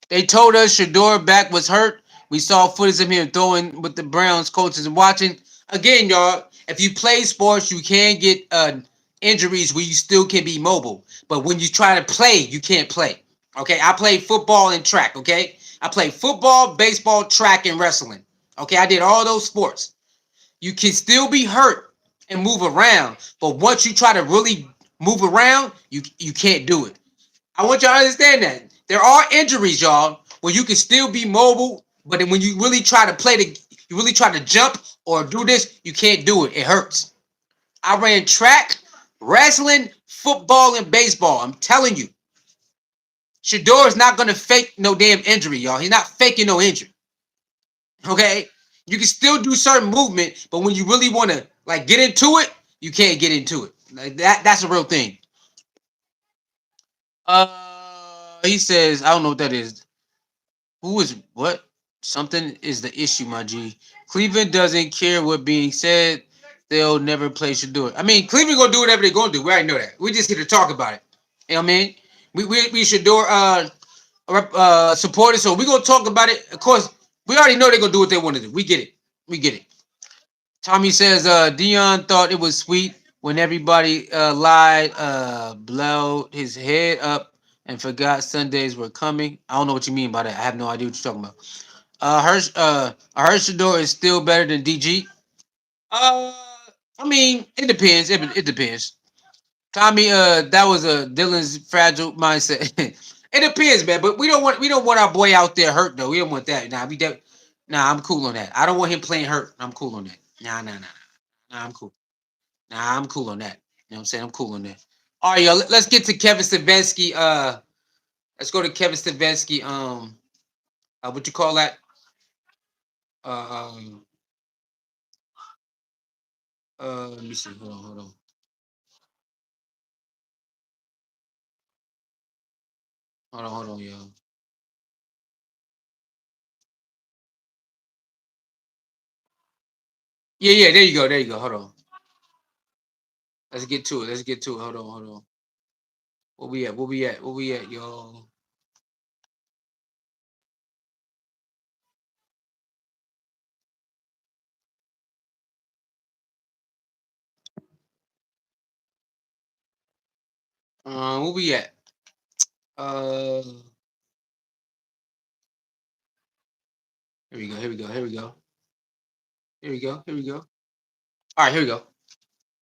they told us Shador back was hurt. We saw footage of him throwing with the Browns coaches and watching. Again, y'all, if you play sports, you can get injuries where you still can be mobile. But when you try to play, you can't play. Okay, I played football and track, okay? I played football, baseball, track, and wrestling. Okay, I did all those sports. You can still be hurt and move around, but once you try to really move around, you can't do it. I want y'all to understand that. There are injuries, y'all, where you can still be mobile But then when you really try to you really try to jump or do this, you can't do it. It hurts. I ran track, wrestling, football, and baseball. I'm telling you, Shador is not gonna fake no damn injury, y'all. He's not faking no injury. Okay, you can still do certain movement, but when you really want to like get into it, you can't get into it. Like that's a real thing. He says, I don't know what that is. Who is what? Something is the issue, my G. Cleveland doesn't care what being said. They'll never play Shador. I mean, Cleveland gonna do whatever they're gonna do. We already know that. We just here to talk about it. You know what I mean? We Shador supporters, so we gonna talk about it. Of course, we already know they're gonna do what they want to do. We get it. We get it. Tommy says Dion thought it was sweet when everybody lied, blowed his head up and forgot Sundays were coming. I don't know what you mean by that. I have no idea what you're talking about. Hershador is still better than DG. Uh, I mean, it depends. It depends. Tommy, that was a Dylan's fragile mindset. It depends, man. But we don't want our boy out there hurt though. We don't want that. Nah, I'm cool on that. I don't want him playing hurt. I'm cool on that. Nah, I'm cool. Nah, I'm cool on that. You know what I'm saying? I'm cool on that. All right, y'all. Let's get to Kevin Stefanski. Let's go to Kevin Stefanski. What you call that? Uh, um, let me see. Hold on, y'all. Yeah. There you go. There you go. Hold on. Let's get to it. Let's get to it. Hold on. Where we at? Where we at? Where we at, y'all? Where we at? Uh, here we go. Here we go. Here we go. Here we go. Here we go. All right, here we go.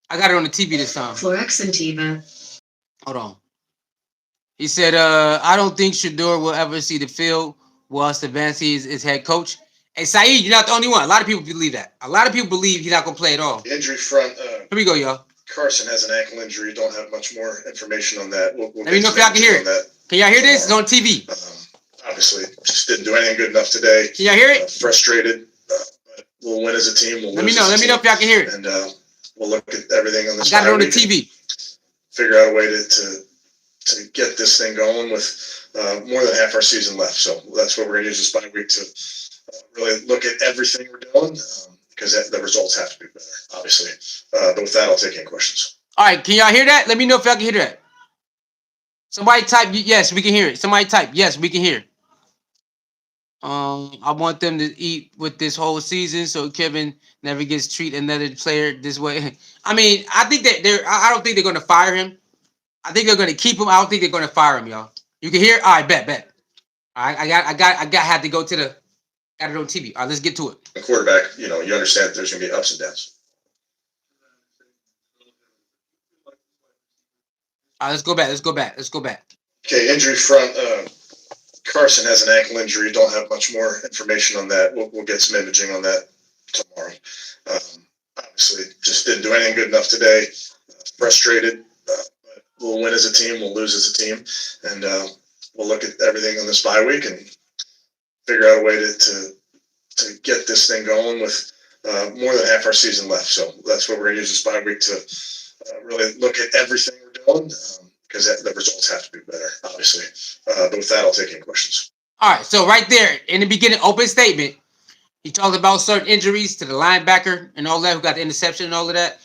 I got it on the TV this time. Fluoxantiva. Hold on. He said, I don't think Shador will ever see the field while Stefanski is head coach. Hey, Saeed, you're not the only one. A lot of people believe that. A lot of people believe he's not going to play at all. Injury front. Here we go, y'all. Carson has an ankle injury. Don't have much more information on that. We'll Let me know if y'all can hear it. Can y'all hear this? It's on TV. Obviously, just didn't do anything good enough today. Can y'all hear it? Frustrated. But we'll win as a team. Let me know. Let me know if y'all can hear it. And we'll look at everything on this. I got it on the TV. Figure out a way to get this thing going with more than half our season left. So that's what we're going to use this bye week to really look at everything we're doing because the results have to be better, obviously. But with that, I'll take any questions. All right. Can y'all hear that? Let me know if y'all can hear that. Somebody type yes, we can hear it. Somebody type yes, we can hear. I want them to eat with this whole season so Kevin never gets treat another player this way. I mean, I think that I don't think they're going to fire him. I think they're going to keep him. I don't think they're going to fire him, y'all. You can hear? All right, bet. All right, had to go to got it on TV. All right, let's get to it. The quarterback, you understand that there's going to be ups and downs. All right, let's go back. Okay, injury front. Carson has an ankle injury. Don't have much more information on that. We'll get some imaging on that tomorrow. Obviously, just didn't do anything good enough today. Frustrated. But we'll win as a team. We'll lose as a team. And we'll look at everything on this bye week and figure out a way to get this thing going with more than half our season left. So that's what we're going to use this bye week to really look at everything we're doing. Because the results have to be better, obviously. But with that, I'll take any questions. All right, so right there in the beginning, open statement, he talked about certain injuries to the linebacker and all that, who got the interception and all of that.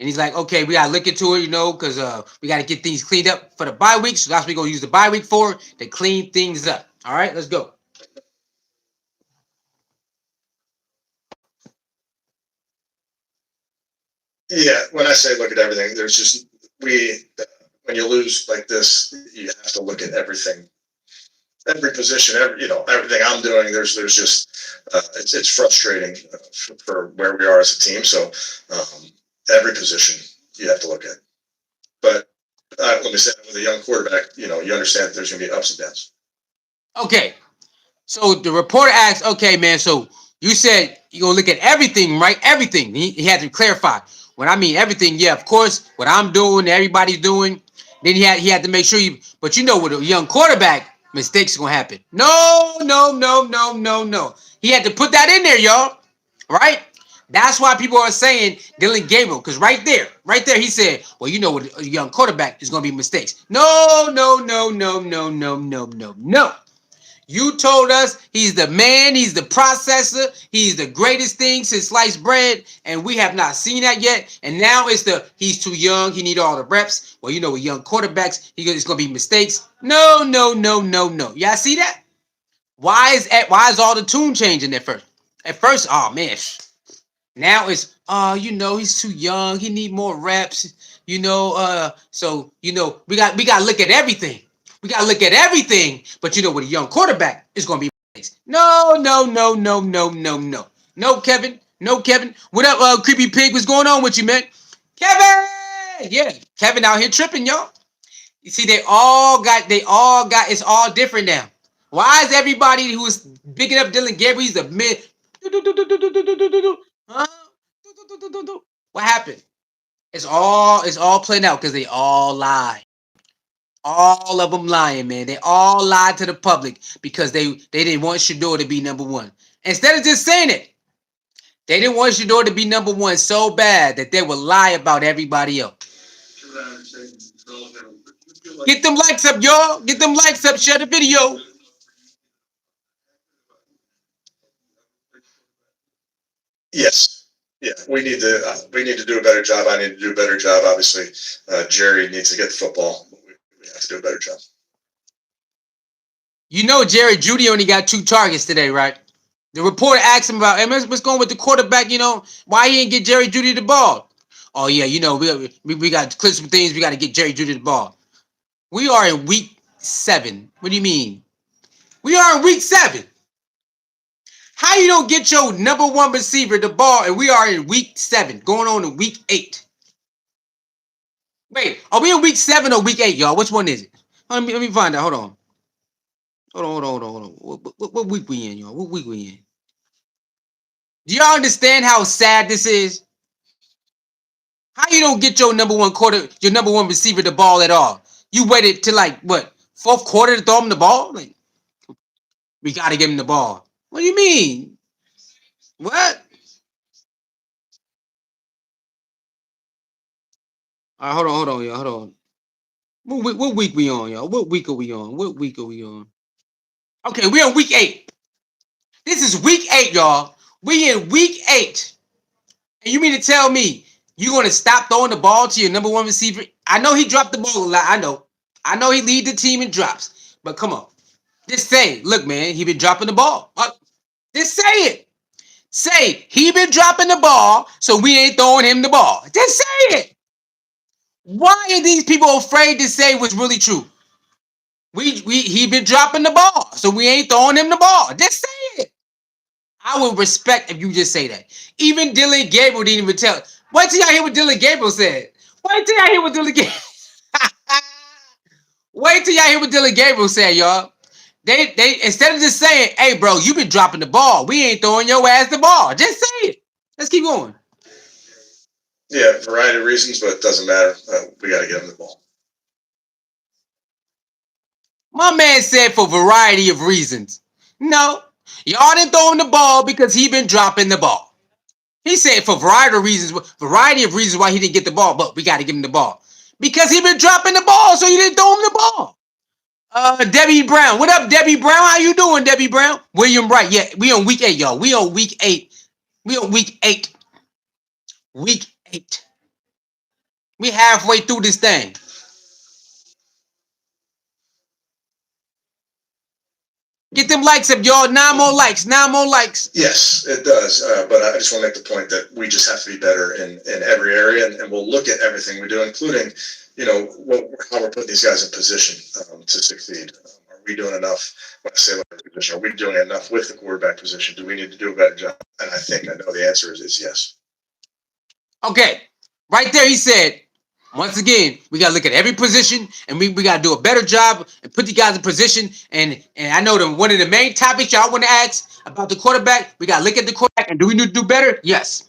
And he's like, okay, we got to look into it, because we got to get things cleaned up for the bye week. So that's what we're going to use the bye week for, to clean things up. All right, let's go. Yeah, when I say look at everything, there's just when you lose like this, you have to look at everything, every position, everything I'm doing. There's just it's frustrating for where we are as a team. So every position you have to look at. But let me say, with a young quarterback, you understand that there's going to be ups and downs. Okay, So the reporter asked, okay, man, so you said you're going to look at everything, right? Everything. He had to clarify. When I mean everything, yeah, of course, what I'm doing, everybody's doing. Then he had to make sure you, but you know, with a young quarterback, mistakes are going to happen. No, no, no, no, no, no. He had to put that in there, y'all. Right? That's why people are saying Dillon Gabriel, because right there, he said, well, you know, with a young quarterback, there's going to be mistakes. No, no, no, no, no, no, no, no, no. You told us he's the man, he's the processor, he's the greatest thing since sliced bread, and we have not seen that yet. And now it's he's too young, he need all the reps. Well, you know, with young quarterbacks, it's gonna be mistakes. No, no, no, no, no. Y'all see that? Why is all the tune changing at first? At first, oh man. Now it's you know, he's too young, he need more reps. You know, so you know, we got to look at everything. We got to look at everything, but you know, with a young quarterback, it's going to be no, no, no, no, no, no, no. No, Kevin. No, Kevin. What up, Creepy Pig? What's going on with you, man? Kevin! Yeah, Kevin out here tripping, y'all. You see, they all got, it's all different now. Why is everybody who's bigging up Dillon Gabriel, he's a mid? Huh? What happened? It's all playing out because they all lie. All of them lying, man. They all lied to the public because they didn't want Shador to be number one. Instead of just saying it, they didn't want Shador to be number one so bad that they would lie about everybody else. Get them likes up, y'all. Get them likes up. Share the video. Yes. Yeah, we need to do a better job. I need to do a better job. Obviously, Jerry needs to get the football. We have to do a better job. You know, Jeudy only got 2 targets today, right? The reporter asked him about, hey, what's going with the quarterback, you know, why he didn't get Jeudy the ball? Oh, yeah, you know, we got to clear some things. We got to get Jeudy the ball. We are in week 7. What do you mean? We are in week 7. How you don't get your number 1 receiver the ball, and we are in week 7, going on to week 8? Wait, are we in week 7 or week 8, y'all? Which one is it? Let me find out. Hold on. Hold on. What week we in, y'all? What week we in? Do y'all understand how sad this is? How you don't get your number 1 receiver the ball at all? You waited till like what, 4th quarter to throw him the ball? Like, we gotta give him the ball. What do you mean? What? All right, hold on, y'all. Hold on. What week we on, y'all? What week are we on? What week are we on? Okay, we're on week 8. This is week 8, y'all. We in week 8. And you mean to tell me you're going to stop throwing the ball to your number 1 receiver? I know he dropped the ball a lot. I know he lead the team in drops. But come on. Just say, look, man, he been dropping the ball. Just say it. Say, he been dropping the ball, so we ain't throwing him the ball. Just say it. Why are these people afraid to say what's really true? He been dropping the ball, so we ain't throwing him the ball. Just say it. I would respect if you just say that. Even Dillon Gabriel didn't even tell. Wait till y'all hear what Dillon Gabriel said. Wait till y'all hear what Dillon Gabriel. Wait till y'all hear what Dillon Gabriel said, y'all. They instead of just saying, "Hey, bro, you been dropping the ball. We ain't throwing your ass the ball." Just say it. Let's keep going. Yeah, variety of reasons, but it doesn't matter. We got to get him the ball. My man said for variety of reasons. No, y'all didn't throw him the ball because he been dropping the ball. He said for variety of reasons why he didn't get the ball, but we got to give him the ball because he been dropping the ball, so you didn't throw him the ball. Debbie Brown, what up, Debbie Brown? How you doing, Debbie Brown? William Wright, yeah, we on week 8, y'all. We on week 8. We on week 8. Week 8. We halfway through this thing. Get them likes up, y'all. 9 more likes. 9 more likes. Yes, it does. But I just want to make the point that we just have to be better in every area, and we'll look at everything we do, including, you know, how we're putting these guys in position to succeed. Are we doing enough? When I say like position, are we doing enough with the quarterback position? Do we need to do a better job? And I know the answer is yes. Okay, right there he said, Once again, we got to look at every position, and we got to do a better job and put the guys in position. And I know that one of the main topics y'all want to ask about the quarterback, we got to look at the quarterback, and do we need to do better? Yes.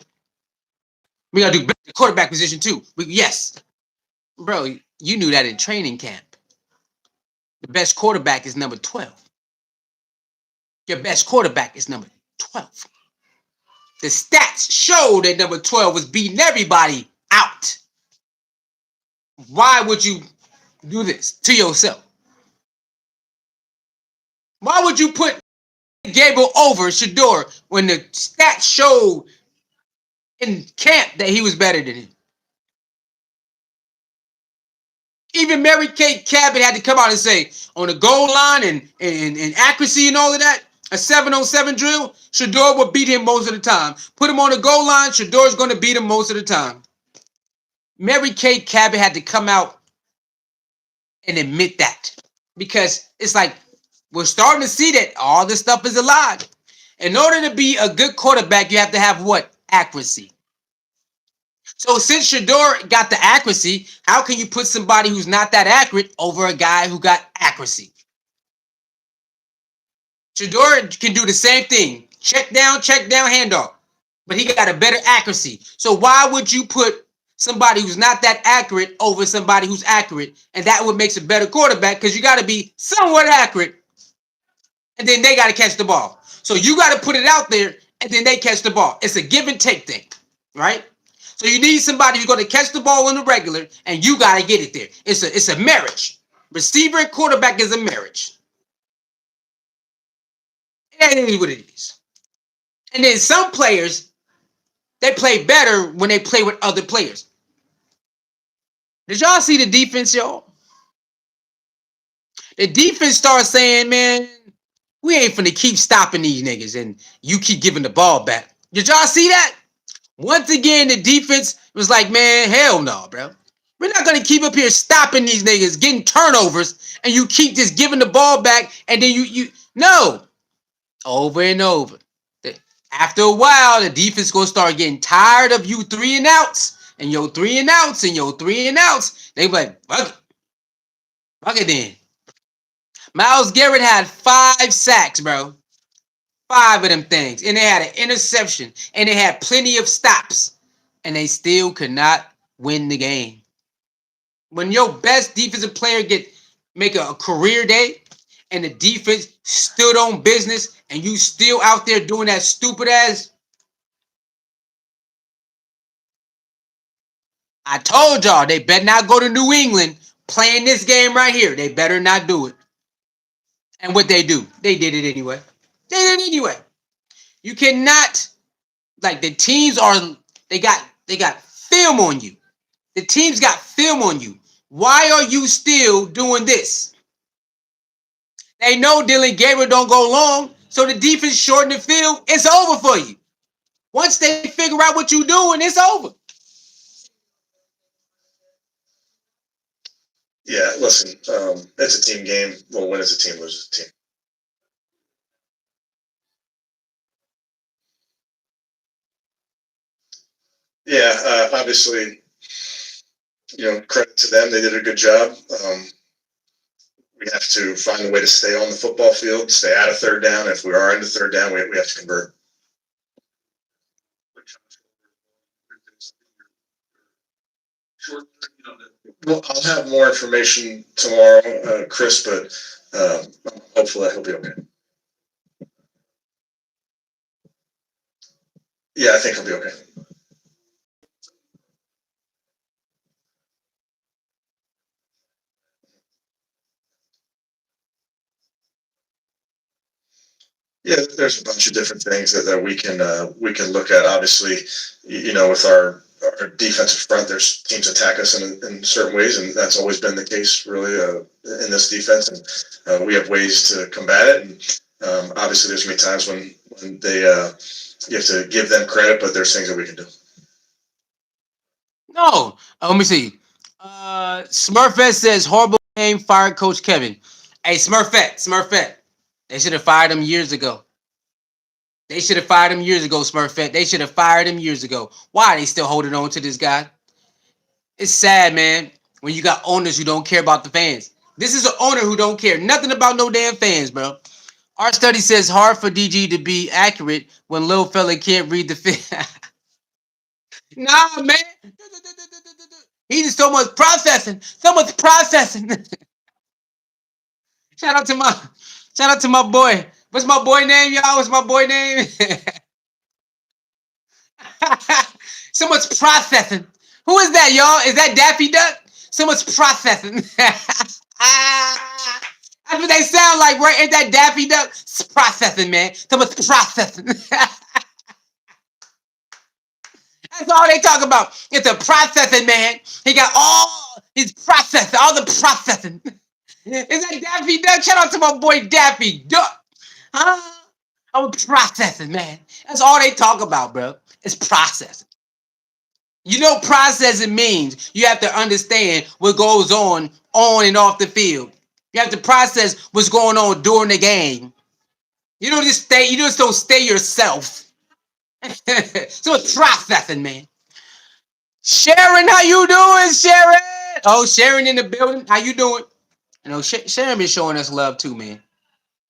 We got to do better the quarterback position too. Yes. Bro, you knew that in training camp. The best quarterback is number 12. Your best quarterback is number 12. The stats show that number 12 was beating everybody out. Why would you do this to yourself? Why would you put Gabriel over Shedeur when the stats showed in camp that he was better than him? Even Mary Kate Cabot had to come out and say, on the goal line and accuracy and all of that, a 7-on-7 drill, Shedeur will beat him most of the time. Put him on the goal line, Shedeur's going to beat him most of the time. Mary Kate Cabot had to come out and admit that, because it's like we're starting to see that all this stuff is a lie. In order to be a good quarterback, you have to have what? Accuracy. So since Shedeur got the accuracy, how can you put somebody who's not that accurate over a guy who got accuracy? Shedeur can do the same thing. Check down, handoff. But he got a better accuracy. So why would you put somebody who's not that accurate over somebody who's accurate? And that would make a better quarterback, because you got to be somewhat accurate. And then they got to catch the ball. So you got to put it out there, and then they catch the ball. It's a give and take thing, right? So you need somebody who's going to catch the ball on the regular, and you got to get it there. It's a marriage. Receiver and quarterback is a marriage. That is what it is. And then some players, they play better when they play with other players. Did y'all see the defense, y'all? The defense starts saying, man, we ain't finna keep stopping these niggas, and you keep giving the ball back. Did y'all see that? Once again, the defense was like, man, hell no, bro. We're not going to keep up here stopping these niggas, getting turnovers, and you keep just giving the ball back, and then you no. Over and over. After a while, the defense going to start getting tired of you 3 and outs, and your 3 and outs, and your 3 and outs. They be like, fuck it. Fuck it then. Myles Garrett had 5 sacks, bro. 5 of them things. And they had an interception. And they had plenty of stops. And they still could not win the game. When your best defensive player make a career day, and the defense stood on business, and you still out there doing that stupid ass. I told y'all they better not go to New England playing this game right here. They better not do it. And what they do, they did it anyway. They did it anyway. You cannot, like, the teams are, they got film on you. The teams got film on you. Why are you still doing this? They know Dillon Gabriel don't go long, so the defense shorten the field. It's over for you. Once they figure out what you're doing, it's over. Yeah, listen, it's a team game. We'll win as a team, lose as a team. Yeah, obviously, credit to them. They did a good job. We have to find a way to stay on the football field, stay out of third down. If we are into third down, we have to convert. Well, I'll have more information tomorrow, Chris, but hopefully he'll be okay. Yeah, I think he'll be okay. Yeah, there's a bunch of different things that we can look at. Obviously, with our defensive front, there's teams attack us in certain ways, and that's always been the case, really, in this defense. And we have ways to combat it. And obviously, there's many times when they you have to give them credit, but there's things that we can do. No, let me see. Smurfette says horrible game, fired Coach Kevin. Hey, Smurfette. They should have fired him years ago. Smurfette. They should have fired him years ago. Why are they still holding on to this guy? It's sad, man, when you got owners who don't care about the fans. This is an owner who don't care nothing about no damn fans, bro. Our study says hard for DG to be accurate when little fella can't read the film. Nah, man. He did so much processing. So much processing. shout out to my shout out to my boy. What's my boy name, y'all? What's my boy name? so much processing. Who is that, y'all? Is that Daffy Duck? So much processing. That's what they sound like, right? Ain't that Daffy Duck? It's processing, man. So much processing. That's all they talk about. It's a processing, man. He got all his processing, all the processing. Is that Daffy Duck? Shout out to my boy Daffy Duck. Huh? I'm processing, man. That's all they talk about, bro. It's processing. You know, processing means you have to understand what goes on and off the field. You have to process what's going on during the game. You don't just stay. You just don't stay yourself. so it's processing, man. Sharon, how you doing, Sharon? Oh, Sharon in the building. How you doing? You know, Sharon been showing us love too, man.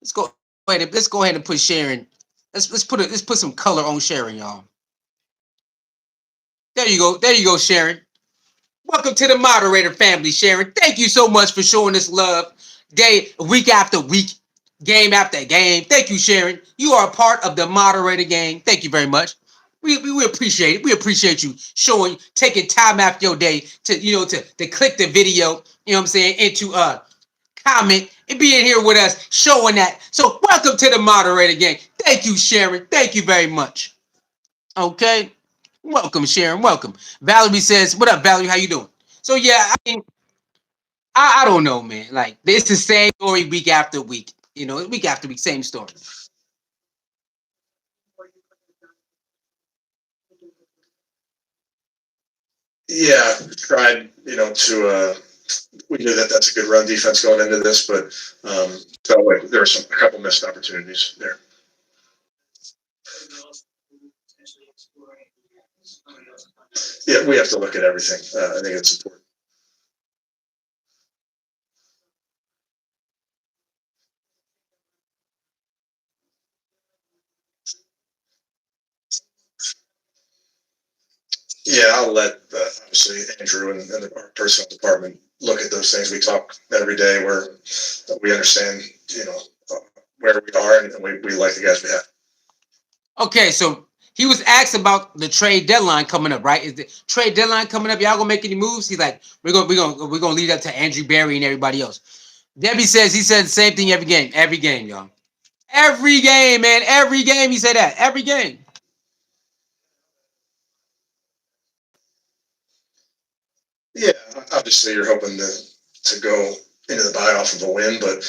Let's go ahead and put Sharon. Let's put some color on Sharon, y'all. There you go. There you go, Sharon. Welcome to the moderator family, Sharon. Thank you so much for showing us love week after week, game after game. Thank you, Sharon. You are a part of the moderator gang. Thank you very much. We appreciate it. We appreciate you taking time after your day to click the video, you know what I'm saying, and to comment and being here with us, showing that. So welcome to the moderator gang. Thank you, Sharon. Thank you very much. Okay. Welcome, Sharon. Welcome. Valerie says, what up, Valerie? How you doing? So yeah, I mean, I don't know, man. Like, it's the same story week after week. You know, week after week, same story. Yeah, tried, to we knew that that's a good run defense going into this, but felt like there were a couple missed opportunities there. Yeah, we have to look at everything. I think it's important. Yeah, I'll let obviously Andrew and our personal department look at those things. We talk every day where we understand, where we are, and we like the guys we have. Okay, so he was asked about the trade deadline coming up, right? Is the trade deadline coming up? Y'all gonna make any moves? He's like, we're gonna leave that to Andrew Barry and everybody else. Debbie says he said the same thing every game, y'all. Every game, man, every game he said that. Every game. Yeah, obviously you're hoping to go into the bye off of a win, but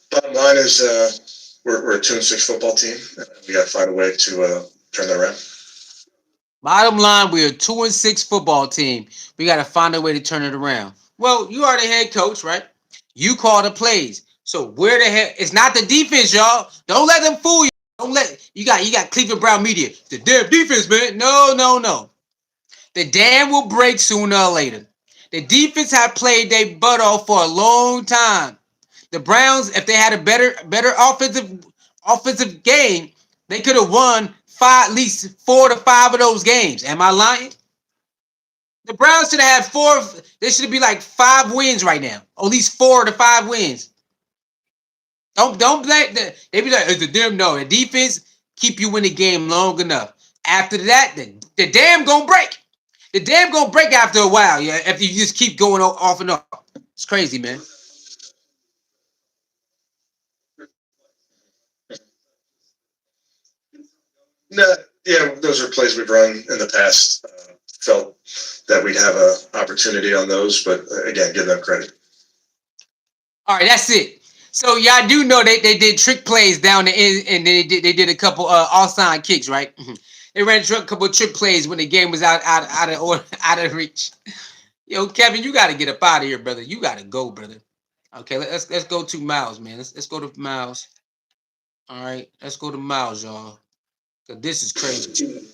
bottom line is we're a 2-6 football team. And we got to find a way to turn that around. Bottom line, we're a 2-6 football team. We got to find a way to turn it around. Well, you are the head coach, right? You call the plays. So where the heck? It's not the defense, y'all. Don't let them fool you. Don't let you got Cleveland Brown media. The damn defense, man. No. The dam will break sooner or later. The defense have played their butt off for a long time. The Browns, if they had a better offensive game, they could have won at least 4 to 5 of those games. Am I lying? The Browns should have had 4. They should be like 5 wins right now. At least 4 to 5 wins. Don't blame they be like, it's the damn. No, the defense keep you in the game long enough. After that, the dam gonna break. The dam gonna break after a while, yeah. If you just keep going off and off. It's crazy, man. No, yeah, those are plays we've run in the past. Felt that we'd have an opportunity on those, but again, give them credit. All right, that's it. So y'all do know they did trick plays down the end, and they did a couple offside kicks, right? They ran a couple trick plays when the game was out of order, out of reach. Yo, Kevin, you got to get up out of here, brother. You got to go, brother. Okay, let's go to Miles, man. Let's go to Miles. All right, let's go to Miles, y'all. Cause this is crazy.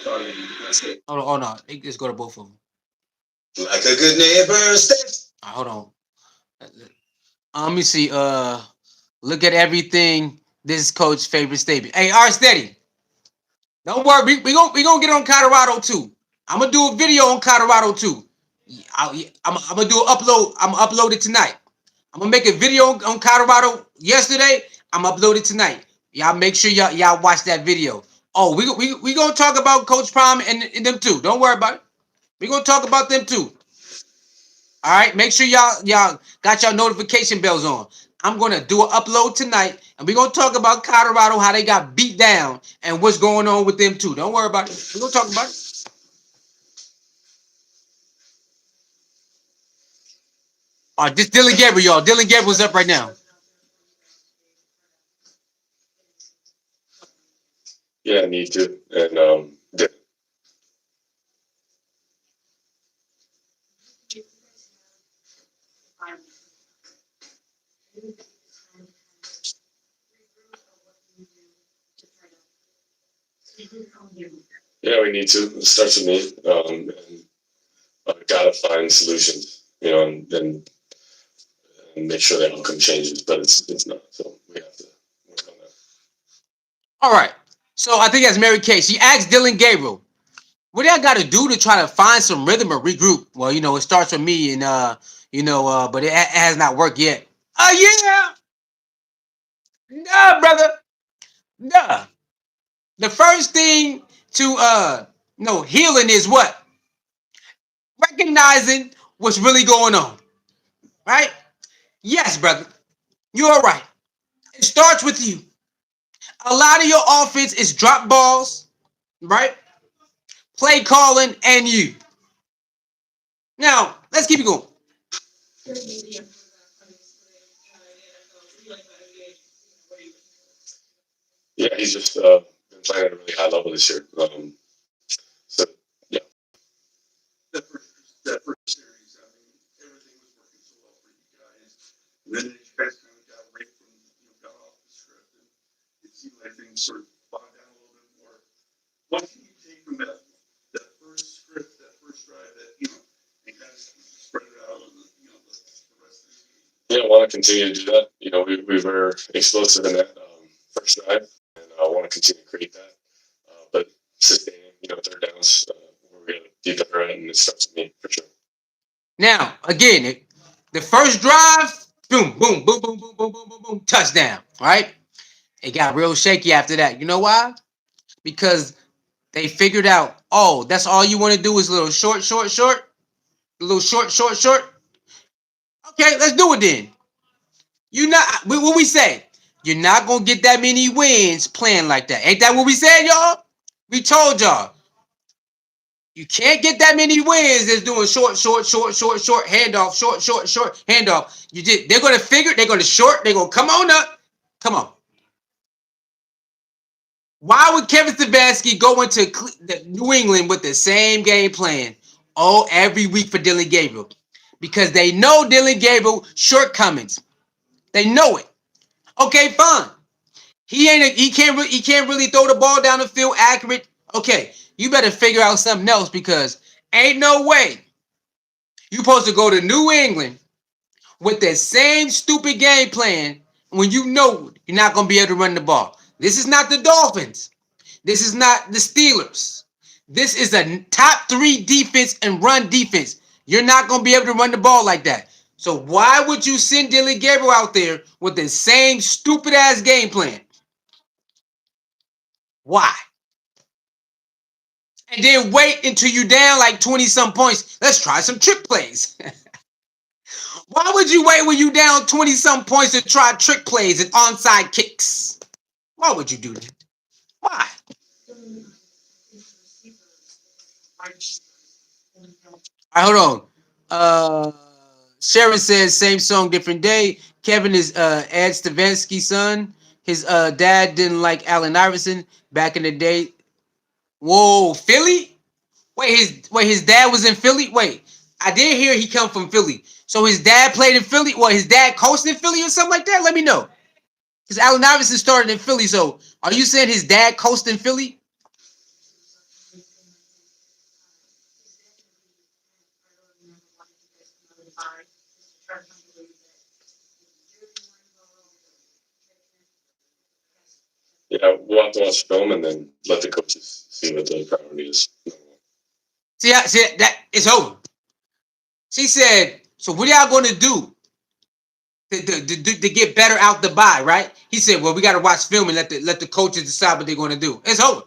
Oh no, let's go to both of them. Like a good neighbor, stay. Hold on. Let me see. Look at everything. This is Coach's favorite statement. Hey, R Steady. Don't worry. We gonna get on Colorado too. I'm gonna do a video on Colorado too. I'm gonna do an upload. I'm gonna upload it tonight. I'm gonna make a video on Colorado yesterday. I'm gonna upload it tonight. Y'all make sure y'all watch that video. Oh, we gonna talk about Coach Prime and them too. Don't worry about it. We gonna talk about them too. All right, make sure y'all got your notification bells on. I'm gonna do an upload tonight, and we're gonna talk about Colorado, how they got beat down, and what's going on with them too. Don't worry about it. We're gonna talk about it. All right, this Dillon Gabriel, y'all. Dillon Gabriel's up right now. Yeah, I need to. And yeah, we need to. It starts with me. And gotta find solutions, and make sure that outcome changes. But it's not. So we have to work on that. All right. So I think that's Mary Kay. She asked Dillon Gabriel, what do I got to do to try to find some rhythm or regroup? Well, it starts with me, and but it has not worked yet. Oh yeah, nah, brother, nah. The first thing to healing is what? Recognizing what's really going on, right? Yes, brother, you're right. It starts with you. A lot of your offense is drop balls, right? Play calling and you. Now, let's keep it going. Yeah, he's just been playing at a really high level this year. So yeah. That first series, I mean, everything was working so well for you guys. And then you guys kind of got away from, got off the script, and it seemed like things sort of bogged down a little bit more. What can you take from that first script, that first drive, that and kind of spread it out on the rest of the game? Yeah, I want to continue to do that. We were explosive in that first drive, and I want to continue to create that. But sustaining, third downs, we're going to be better at, and it starts with me for sure. Now, again, the first drive, boom, boom, boom, boom, boom, boom, boom, boom, boom, touchdown, right? It got real shaky after that. You know why? Because they figured out, oh, that's all you want to do is a little short, short, short, a little short, short, short. Okay, let's do it then. What we say? You're not gonna get that many wins playing like that. Ain't that what we said, y'all? We told y'all. You can't get that many wins as doing short, short, short, short, short, handoff, short, short, short, handoff. They're gonna figure, they're gonna short, they're gonna come on up. Come on. Why would Kevin Stefanski go into New England with the same game plan every week for Dillon Gabriel? Because they know Dillon Gabriel shortcomings. They know it. Okay, fine. He can't really throw the ball down the field accurate. Okay, you better figure out something else because ain't no way you're supposed to go to New England with that same stupid game plan when you know you're not going to be able to run the ball. This is not the Dolphins. This is not the Steelers. This is a top 3 defense and run defense. You're not going to be able to run the ball like that. So why would you send Dillon Gabriel out there with the same stupid ass game plan? Why? And then wait until you down like 20 some points. Let's try some trick plays. Why would you wait when you down 20 some points to try trick plays and onside kicks? Why would you do that? Why? All right, hold on. Sharon says same song, different day. Kevin is Ed Stefanski's son. His dad didn't like Allen Iverson back in the day. Whoa, Philly? His dad was in Philly? Wait, I did hear he come from Philly. So his dad played in Philly? What, his dad coached in Philly or something like that? Let me know. Because Allen Iverson started in Philly. So are you saying his dad coached in Philly? Yeah, we'll have to watch film and then let the coaches see what the priority is. See that it's over. She said, so what y'all going to do to get better out the bye, right? He said, well, we got to watch film and let the coaches decide what they're going to do. It's over.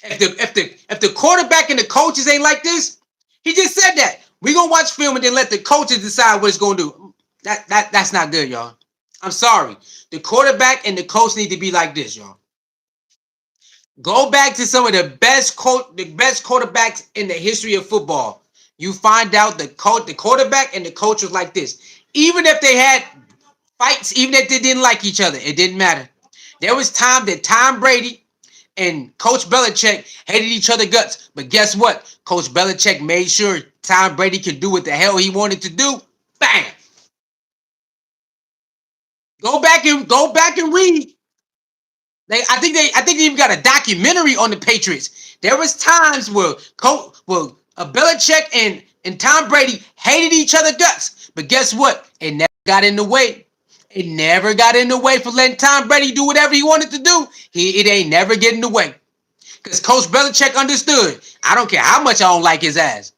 If the quarterback and the coaches ain't like this, he just said that. We're going to watch film and then let the coaches decide what it's going to do. That's not good, y'all. I'm sorry. The quarterback and the coach need to be like this, y'all. Go back to some of the best quarterbacks in the history of football. You find out the quarterback and the coach was like this. Even if they had fights, even if they didn't like each other, it didn't matter. There was time that Tom Brady and Coach Belichick hated each other guts. But guess what? Coach Belichick made sure Tom Brady could do what the hell he wanted to do. Bam! Go back and read. I think they even got a documentary on the Patriots. There was times where Belichick and Tom Brady hated each other guts. But guess what? It never got in the way. It never got in the way for letting Tom Brady do whatever he wanted to do. It ain't never get in the way. Because Coach Belichick understood. I don't care how much I don't like his ass.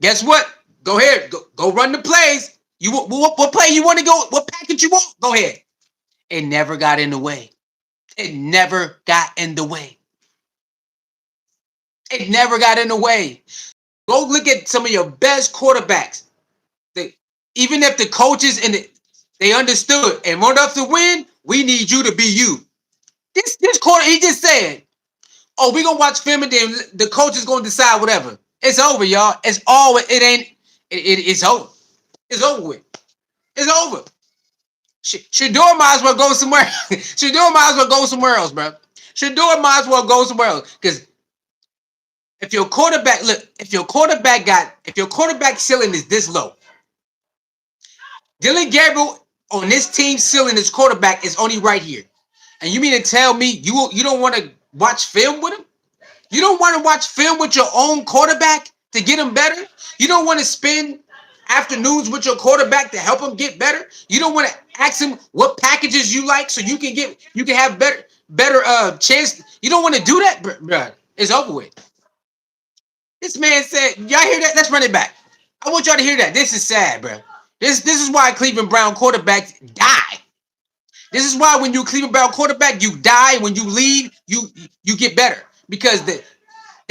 Guess what? Go ahead. Go run the plays. What play you want to go? What package you want? Go ahead. It never got in the way. It never got in the way. It never got in the way. Go look at some of your best quarterbacks. Even if the coaches they understood and want us to win, we need you to be you. This quarter, he just said, oh, we're going to watch film and then the coach is going to decide whatever. It's over, y'all. It's over. It's over with. It's over. Shedeur might as well go somewhere. Shedeur might as well go somewhere else, bro. Shedeur might as well go somewhere else. Because if your quarterback ceiling is this low, Dillon Gabriel on this team ceiling, his quarterback is only right here. And you mean to tell me you don't want to watch film with him? You don't want to watch film with your own quarterback to get him better? You don't want to spend afternoons with your quarterback to help him get better? You don't want to ask him what packages you like so you can have better chance? You don't want to do that, bro. It's over with. This man said, y'all hear that? Let's run it back. I want y'all to hear that. This is sad, bro. This is why Cleveland Brown quarterbacks die. This is why when you Cleveland Brown quarterback, you die. When you leave, you get better because they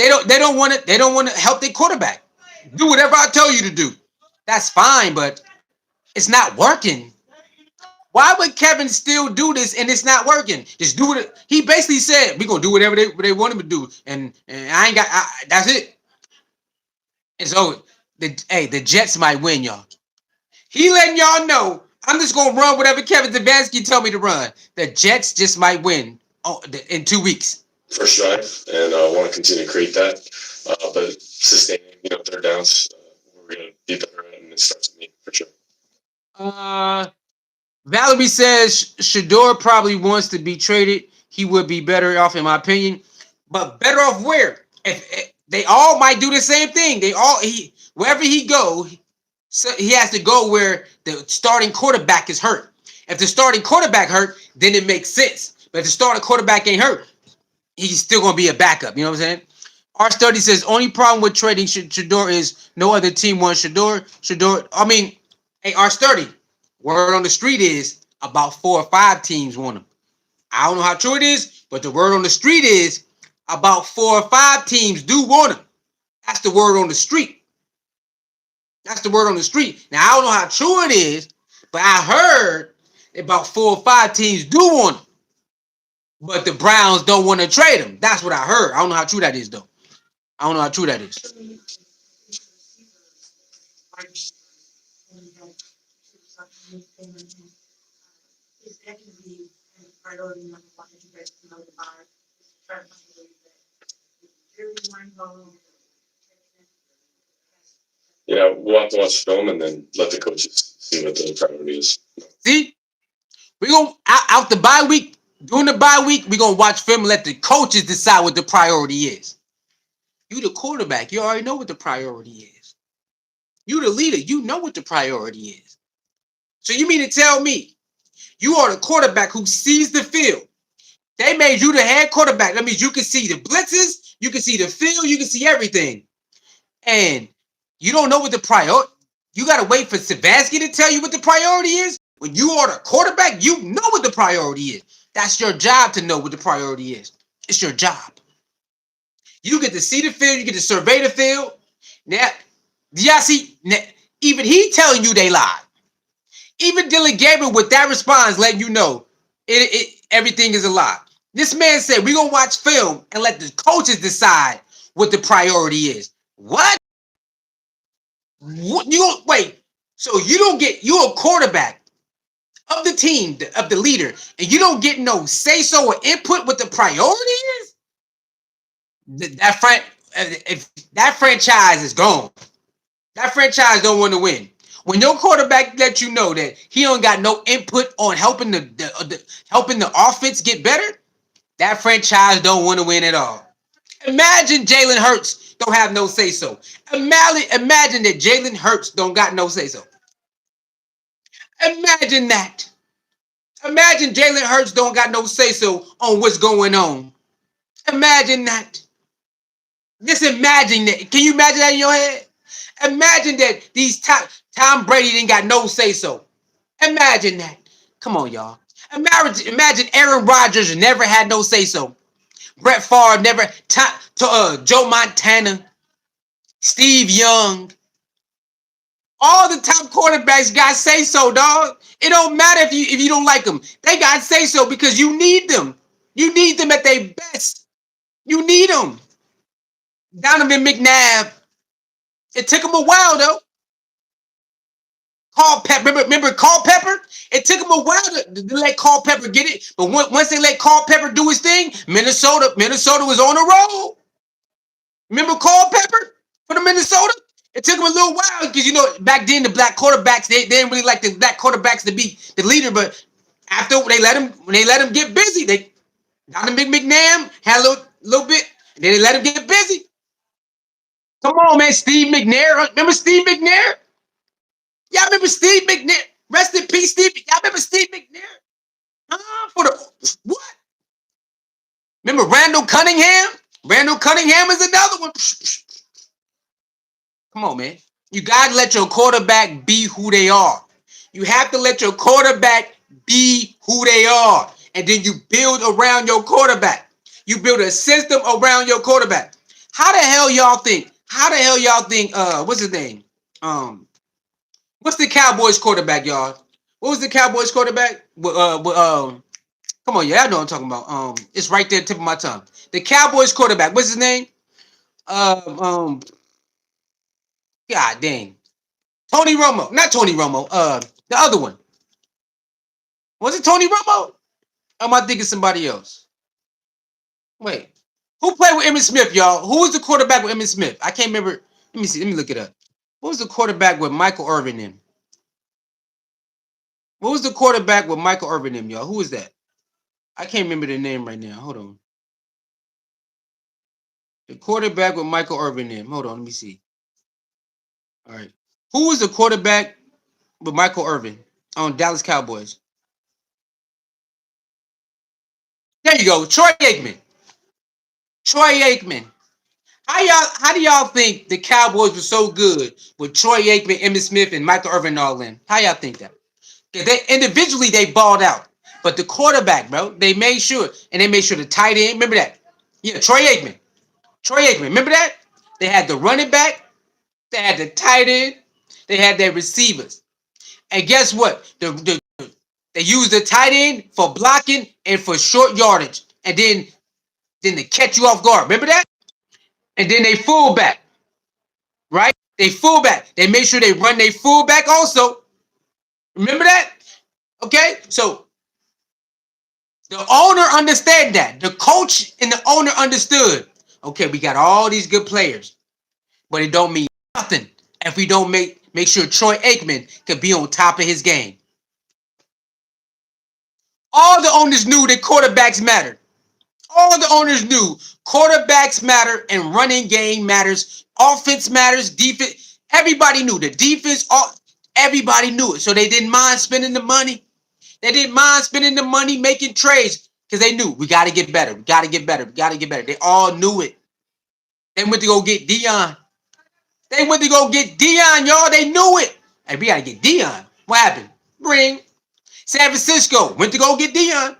don't want to help their quarterback. Do whatever I tell you to do. That's fine, but it's not working. Why would Kevin still do this and it's not working? Just do it. He basically said we're gonna do whatever they want him to do, and I ain't got. That's it. And so the Jets might win, y'all. He letting y'all know I'm just gonna run whatever Kevin Stefanski tell me to run. The Jets just might win in 2 weeks. First drive, and want to continue to create that, but sustaining, third downs, we're gonna be better at, and it starts with me for sure. Valerie says Shedeur probably wants to be traded. He would be better off, in my opinion, but better off where? If they all might do the same thing. Wherever he go. So he has to go where the starting quarterback is hurt. If the starting quarterback hurt, then it makes sense. But if the starting quarterback ain't hurt, he's still going to be a backup. You know what I'm saying? Our study says only problem with trading Shedeur is no other team wants Shedeur. Our study, word on the street is about 4 or 5 teams want him. I don't know how true it is, but the word on the street is about 4 or 5 teams do want him. That's the word on the street. That's the word on the street. Now, I don't know how true it is, but I heard about 4 or 5 teams do want him. But the Browns don't want to trade him. That's what I heard. I don't know how true that is, though. I don't know how true that is. Yeah, we'll have to watch film and then let the coaches see what the priority is. See? We're going to, out the bye week, during the bye week, we're going to watch film and let the coaches decide what the priority is. You the quarterback. You already know what the priority is. You the leader. You know what the priority is. So you mean to tell me you are the quarterback who sees the field? They made you the head quarterback. That means you can see the blitzes, you can see the field, you can see everything. And you don't know what the priority. You got to wait for Stefanski to tell you what the priority is. When you are the quarterback, you know what the priority is. That's your job to know what the priority is. It's your job. You get to see the field, you get to survey the field. Now, do y'all see? Now, even he telling you they lied. Even Dillon Gabriel with that response letting you know everything is a lie. This man said we're gonna watch film and let the coaches decide what the priority is. What? What you wait? So you don't get you're a quarterback of the team, of the leader, and you don't get no say so or input what the priority is? If that franchise is gone. That franchise don't want to win. When your quarterback lets you know that he don't got no input on helping the offense get better, that franchise don't want to win at all. Imagine Jalen Hurts don't have no say so. Imagine that Jalen Hurts don't got no say so. Imagine that. Imagine Jalen Hurts don't got no say so on what's going on. Imagine that. Just imagine that. Can you imagine that in your head? Imagine that Tom Brady didn't got no say so. Imagine that. Come on, y'all. Imagine Aaron Rodgers never had no say so. Brett Favre never. Joe Montana, Steve Young. All the top quarterbacks got say so, dog. It don't matter if you don't like them. They got say so because you need them. You need them at their best. You need them. Donovan McNabb. It took him a while though. Remember Culpepper? It took him a while to let Culpepper get it, but once they let Culpepper do his thing, Minnesota was on the road. Remember Culpepper for the Minnesota? It took him a little while because back then the black quarterbacks they didn't really like the black quarterbacks to be the leader, but after when they let him get busy, they Donovan McNabb had a little bit, and then they let him get busy. Come on, man, Steve McNair. Remember Steve McNair? Y'all remember Steve McNair? Rest in peace, Steve. Y'all remember Steve McNair? For the what? Remember Randall Cunningham? Randall Cunningham is another one. Come on, man. You got to let your quarterback be who they are. You have to let your quarterback be who they are. And then you build around your quarterback. You build a system around your quarterback. How the hell y'all think? What's his name? What's the Cowboys quarterback, y'all? What was the Cowboys quarterback? Come on, yeah, I know what I'm talking about. It's right there, tip of my tongue. The Cowboys quarterback. What's his name? God dang. Tony Romo. Not Tony Romo. The other one. Was it Tony Romo? Or am I thinking somebody else? Wait. Who played with Emmitt Smith, y'all? Who was the quarterback with Emmitt Smith? I can't remember. Let me see. Let me look it up. What was the quarterback with Michael Irvin in? What was the quarterback with Michael Irvin in, y'all? Who was that? I can't remember the name right now. Hold on. The quarterback with Michael Irvin in. Hold on. Let me see. All right. Who was the quarterback with Michael Irvin on Dallas Cowboys? There you go. Troy Aikman. Troy Aikman. How do y'all think the Cowboys were so good with Troy Aikman, Emmitt Smith, and Michael Irvin all in? How y'all think that? They individually they balled out, but the quarterback, bro, they made sure the tight end. Remember that? Yeah, Troy Aikman. Remember that? They had the running back, they had the tight end, they had their receivers, and guess what? They used the tight end for blocking and for short yardage, and then they catch you off guard. Remember that? And then they fullback, right? They fullback. They made sure they run their fullback also. Remember that? Okay, so the owner understood that. The coach and the owner understood. Okay, we got all these good players, but it don't mean nothing if we don't make sure Troy Aikman can be on top of his game. All the owners knew that quarterbacks mattered. All the owners knew quarterbacks matter and running game matters. Offense matters. Defense. Everybody knew the defense. Everybody knew it, so they didn't mind spending the money. They didn't mind spending the money, making trades, because they knew we got to get better. We got to get better. We got to get better. They all knew it. They went to go get Dion. They went to go get Dion, y'all. They knew it. Hey, we got to get Dion. What happened? Bring San Francisco. Went to go get Dion.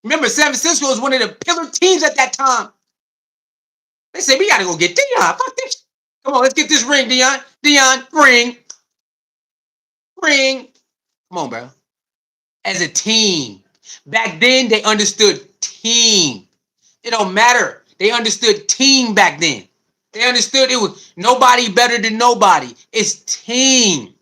Remember, San Francisco was one of the pillar teams at that time. They said, we got to go get Dion. Fuck this. Come on, let's get this ring, Dion. Dion, ring. Ring. Come on, bro. As a team. Back then, they understood team. It don't matter. They understood team back then. They understood it was nobody better than nobody. It's team.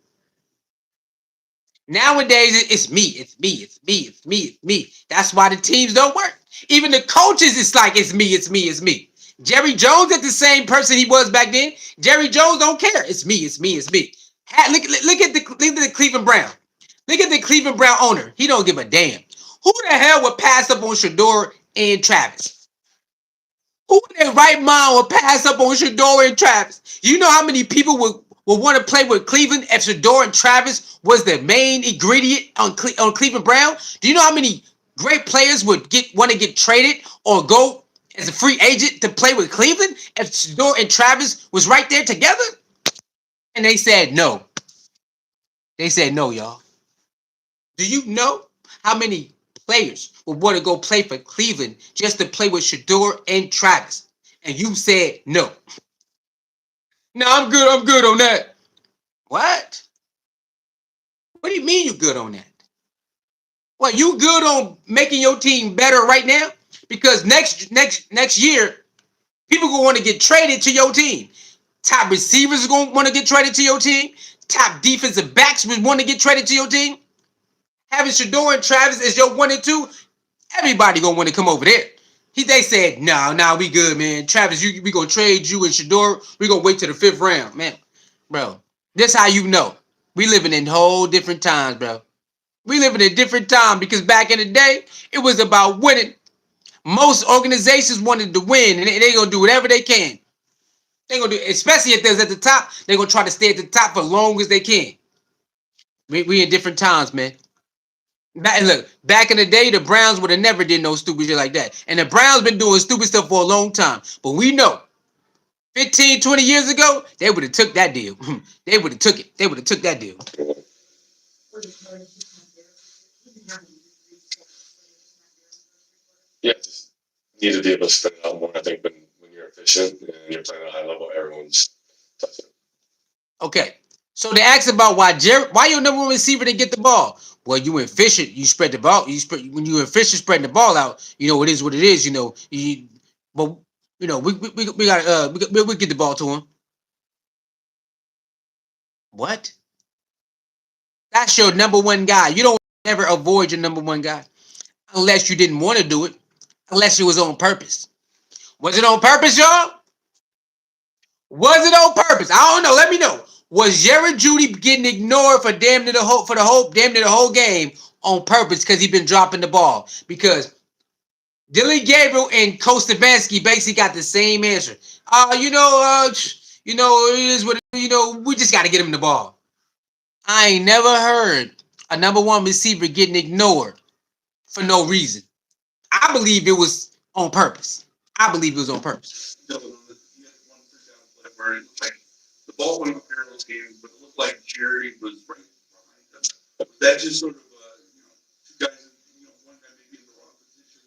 Nowadays, it's me. It's me. It's me. It's me. It's me. That's why the teams don't work. Even the coaches, it's like it's me. It's me. It's me. Jerry Jones is the same person he was back then. Jerry Jones don't care. It's me. It's me. It's me. Look at the Cleveland Brown. Look at the Cleveland Brown owner. He don't give a damn. Who the hell would pass up on Shador and Travis? Who in their right mind would pass up on Shador and Travis? You know how many people would want to play with Cleveland if Shador and Travis was the main ingredient on Cleveland Brown? Do you know how many great players would want to get traded or go as a free agent to play with Cleveland if Shador and Travis was right there together? And they said no. They said no, y'all. Do you know how many players would want to go play for Cleveland just to play with Shador and Travis? And you said no. No, I'm good on that. What? What do you mean you good on that? What, you good on making your team better right now? Because next year, people gonna want to get traded to your team. Top receivers are gonna want to get traded to your team. Top defensive backs would want to get traded to your team. Having Shador and Travis as your 1 and 2, everybody gonna want to come over there. They said, no, we good, man. Travis, we gonna trade you and Shador. We gonna wait till the 5th round, man. Bro, this how you know. We living in whole different times, bro. We living in a different time because back in the day, it was about winning. Most organizations wanted to win, and they gonna do whatever they can. They gonna do, especially if they're at the top, they gonna try to stay at the top for as long as they can. We in different times, man. Back in the day, the Browns would have never did no stupid shit like that. And the Browns been doing stupid stuff for a long time. But we know 15, 20 years ago, they would have took that deal. They would have took it. They would have took that deal. Yeah, just need to be able to spread it out more. I think when you're efficient and you're playing at a high level, everyone's touching. Okay. So they asked about why your number one receiver didn't get the ball. Well, you efficient. You spread the ball. When you efficient spreading the ball out. You know it is what it is. You know. But you know we got we get the ball to him. What? That's your number one guy. You don't ever avoid your number one guy unless you didn't want to do it. Unless it was on purpose. Was it on purpose, y'all? Was it on purpose? I don't know. Let me know. Was Jeudy getting ignored for damn near the whole game on purpose because he been dropping the ball? Because Dillon Gabriel and Coach Stansky basically got the same answer. It is what we just got to get him the ball. I ain't never heard a number one receiver getting ignored for no reason. I believe it was on purpose. I believe it was on purpose. Where it looked like the ball went up Harold's game, but it looked like Jerry was right behind them. Was that just sort of, two guys, one guy maybe in the wrong position?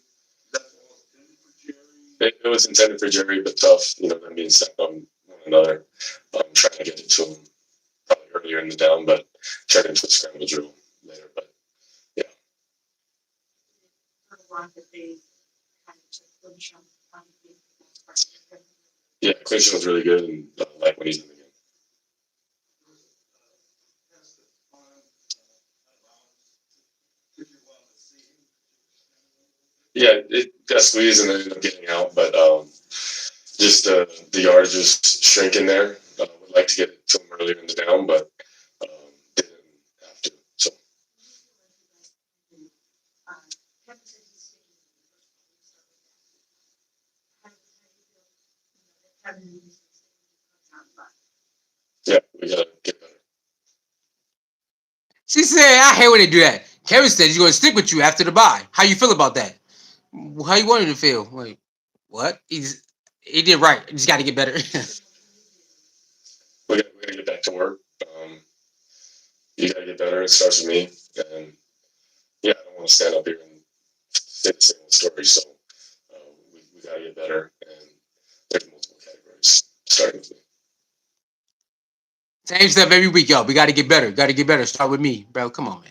That's all intended for Jerry? It was intended for Jerry, but tough, them being stacked on one another. Trying to get it to him probably earlier in the down, but turned into a scramble drill later. But yeah. Yeah, Clinton was really good, and I like when he's in the game. Yeah, it got squeezed and then ended up getting out, but just the yardage just shrinking there. Would like to get it to him earlier in the down, but didn't have to. So. Yeah, She said, I hate when they do that. Kevin said he's going to stick with you after the bye. How you feel about that? How you want him to feel? Wait, what? He did right. He just got to get better. We got to get back to work. You got to get better. It starts with me. And yeah, I don't want to stand up here and say the same old story. So we got to get better. And there's multiple categories starting with me. Same stuff every week, y'all. We got to get better. Got to get better. Start with me, bro. Come on, man.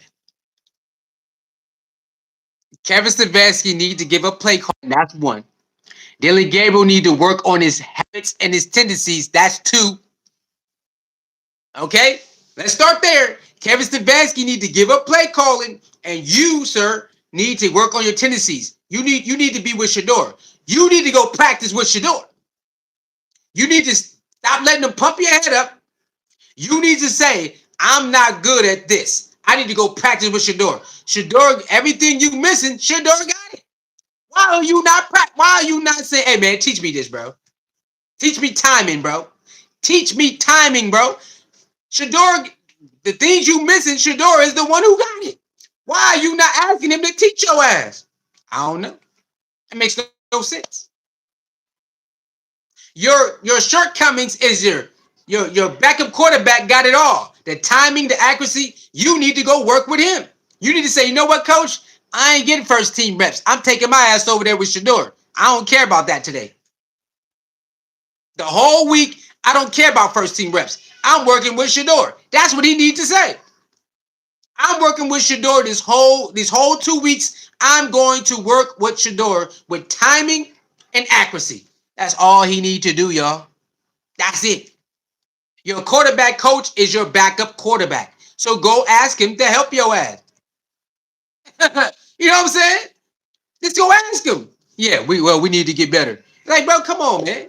Kevin Stefanski need to give up play call. That's one. Dillon Gabriel need to work on his habits and his tendencies. That's two. Okay, let's start there. Kevin Stefanski need to give up play calling, and you, sir, need to work on your tendencies. You need to be with Shador. You need to go practice with Shador. You need to stop letting them pump your head up. You need to say, I'm not good at this. I need to go practice with Shador. Shador, everything you missing, Shador got it. Why are you not saying, hey man, teach me this, bro? Teach me timing, bro. Teach me timing, bro. Shador, the things you missing, Shador is the one who got it. Why are you not asking him to teach your ass? I don't know. It makes no sense. Your shortcomings is your backup quarterback got it all. The timing, the accuracy, you need to go work with him. You need to say, you know what, coach? I ain't getting first team reps. I'm taking my ass over there with Shador. I don't care about that today. The whole week, I don't care about first team reps. I'm working with Shador. That's what he needs to say. I'm working with Shador this whole 2 weeks. I'm going to work with Shador with timing and accuracy. That's all he needs to do, y'all. That's it. Your quarterback coach is your backup quarterback. So go ask him to help your ass. You know what I'm saying? Just go ask him. Yeah, we need to get better. Like, bro, come on, man.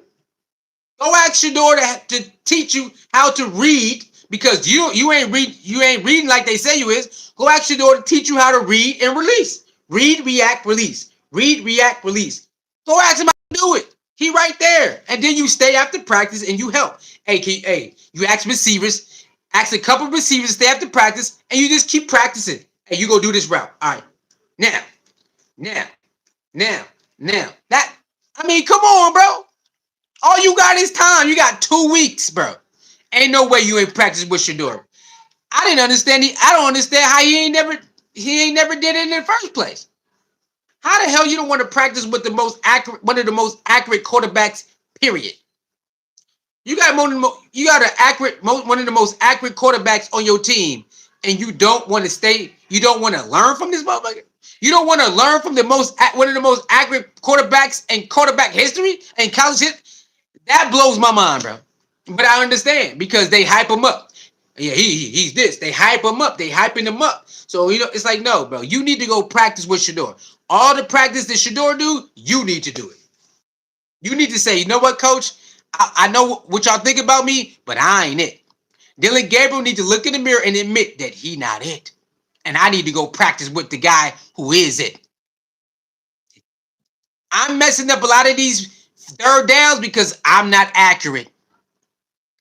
Go ask Shador to teach you how to read because you ain't reading like they say you is. Go ask Shador to teach you how to read and release. Read, react, release. Read, react, release. Go ask him how to do it. He right there. And then you stay after practice and you help. Hey, you ask receivers, ask a couple of receivers to stay after practice, and you just keep practicing. Hey, you go do this route. All right. Now. That, I mean, come on, bro. All you got is time. You got 2 weeks, bro. Ain't no way you ain't practice with Shador. I don't understand how he ain't never did it in the first place. How the hell you don't want to practice with one of the most accurate quarterbacks, period? You got one of the most accurate quarterbacks on your team, and you don't want to learn from this motherfucker? You don't want to learn from one of the most accurate quarterbacks in quarterback history and college history? That blows my mind, bro. But I understand because they hype him up. Yeah, he's this. They hype him up. They hyping him up. So, it's like, no, bro. You need to go practice with Shador. All the practice that Shador do, you need to do it. You need to say, you know what, coach? I know what y'all think about me, but I ain't it. Dillon Gabriel needs to look in the mirror and admit that he not it. And I need to go practice with the guy who is it. I'm messing up a lot of these third downs because I'm not accurate.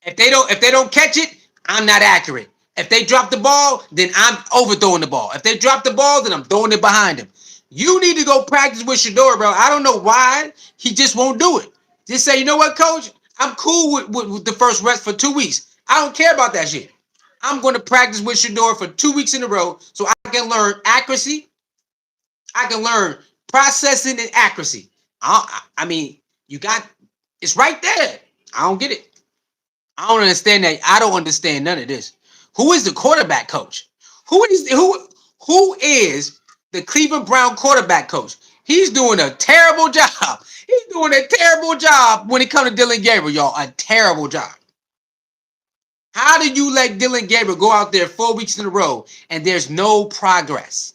If they don't catch it, I'm not accurate. If they drop the ball, then I'm overthrowing the ball. If they drop the ball, then I'm throwing it behind him. You need to go practice with Shador, bro. I don't know why he just won't do it. Just say, you know what, coach? I'm cool with the first rest for 2 weeks. I don't care about that shit. I'm going to practice with Shador for 2 weeks in a row so I can learn accuracy. I can learn processing and accuracy. I mean, it's right there. I don't get it. I don't understand that. I don't understand none of this. Who is the quarterback coach? Who is the Cleveland Brown quarterback coach? He's doing a terrible job. He's doing a terrible job when it comes to Dillon Gabriel, y'all. A terrible job. How do you let Dillon Gabriel go out there 4 weeks in a row and there's no progress?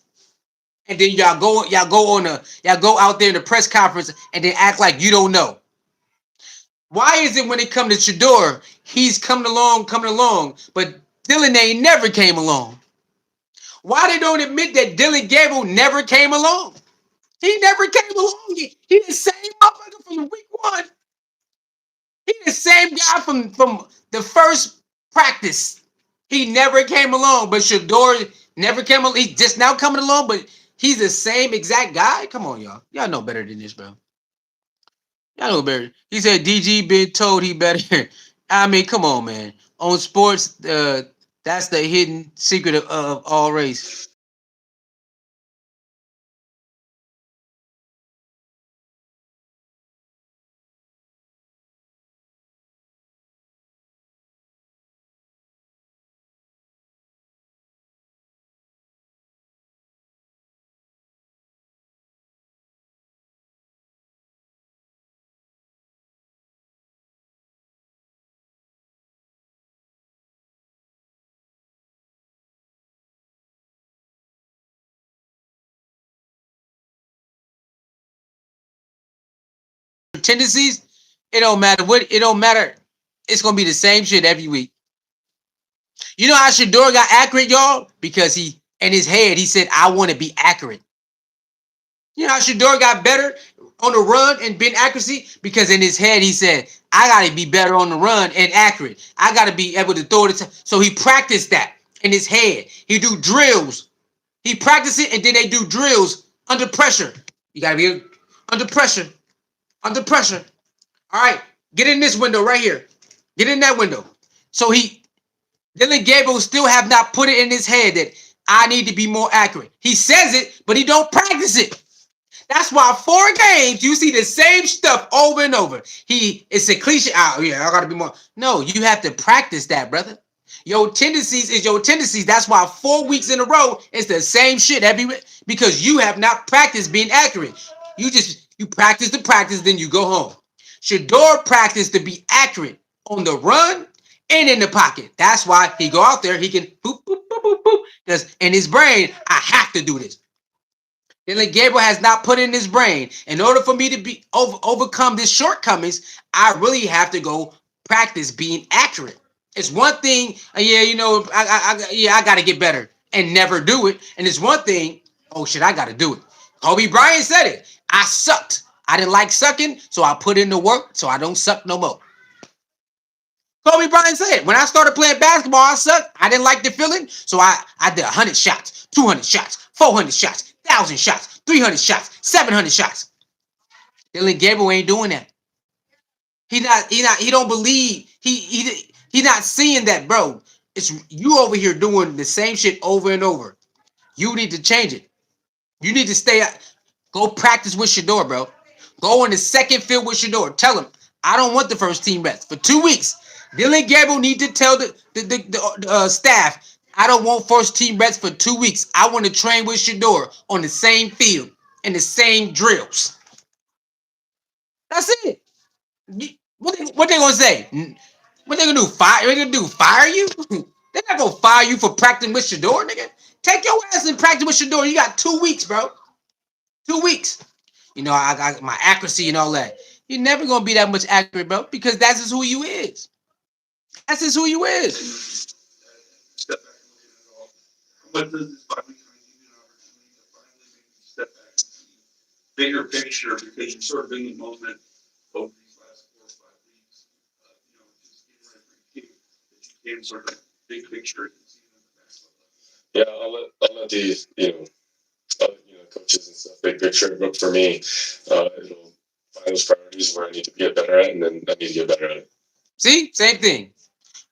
And then y'all go out there in the press conference and then act like you don't know. Why is it when it comes to Shador, he's coming along, but Dillon ain't never came along? Why they don't admit that Dillon Gabriel never came along? He never came along. He the same motherfucker from week 1. He the same guy from the first practice. He never came along, but Shador Never came. He's just now coming along, but he's the same exact guy. Come on, y'all. Y'all know better than this, bro. Y'all know better. He said DG been told he better. I mean, come on, man. On sports, that's the hidden secret of all race. Tendencies, it don't matter what. It don't matter. It's gonna be the same shit every week. You know how Shador got accurate, y'all? Because he in his head he said, "I want to be accurate." You know how Shador got better on the run and been accuracy? Because in his head he said, I gotta be better on the run and accurate. I gotta be able to throw it. So he practiced that in his head. He do drills. He practiced it and then they do drills under pressure. You gotta be under pressure. Under pressure. All right. Get in this window right here. Get in that window. So Dillon Gabriel still have not put it in his head that I need to be more accurate. He says it, but he don't practice it. That's why 4 games you see the same stuff over and over. It's a cliche. Oh yeah, I gotta be more. No, you have to practice that, brother. Your tendencies is your tendencies. That's why 4 weeks in a row it's the same shit every week because you have not practiced being accurate. You practice the practice, then you go home. Shador practiced to be accurate on the run and in the pocket. That's why he go out there. He can boop boop boop boop boop. Because in his brain, I have to do this. Dillon Gabriel has not put in his brain. In order for me to be overcome these shortcomings, I really have to go practice being accurate. It's one thing, yeah, you know, I got to get better and never do it. And it's one thing, oh shit, I got to do it. Kobe Bryant said it. I sucked. I didn't like sucking, so I put in the work so I don't suck no more. Kobe Bryant said, when I started playing basketball, I sucked. I didn't like the feeling, so I did 100 shots, 200 shots, 400 shots, 1,000 shots, 300 shots, 700 shots. Dillon Gabriel ain't doing that. He don't believe, he not seeing that, bro. It's you over here doing the same shit over and over. You need to change it. You need to go practice with Shador, bro. Go in the second field with Shador. Tell him, I don't want the first team reps for 2 weeks. Dillon Gabriel need to tell the staff, I don't want first team reps for 2 weeks. I want to train with Shador on the same field and the same drills. That's it. What they gonna say? What they gonna do? Fire you? They're not gonna fire you for practicing with Shador, nigga. Take your ass and practice with Shador. You got 2 weeks, bro. 2 weeks. You know, I got my accuracy and all that. You're never gonna be that much accurate, bro, because that's just who you is. That's just who you is. But this is finally kind of an opportunity to finally maybe step back and see bigger picture because you're sort of in the moment over these last 4 or 5 weeks. You know, just getting ready for you that you can sort of big picture and see it in the back level. Yeah, I'll let the coaches and stuff big picture. But for me, it'll find those priorities where I need to get better at, and then I need to get better at it. See, same thing.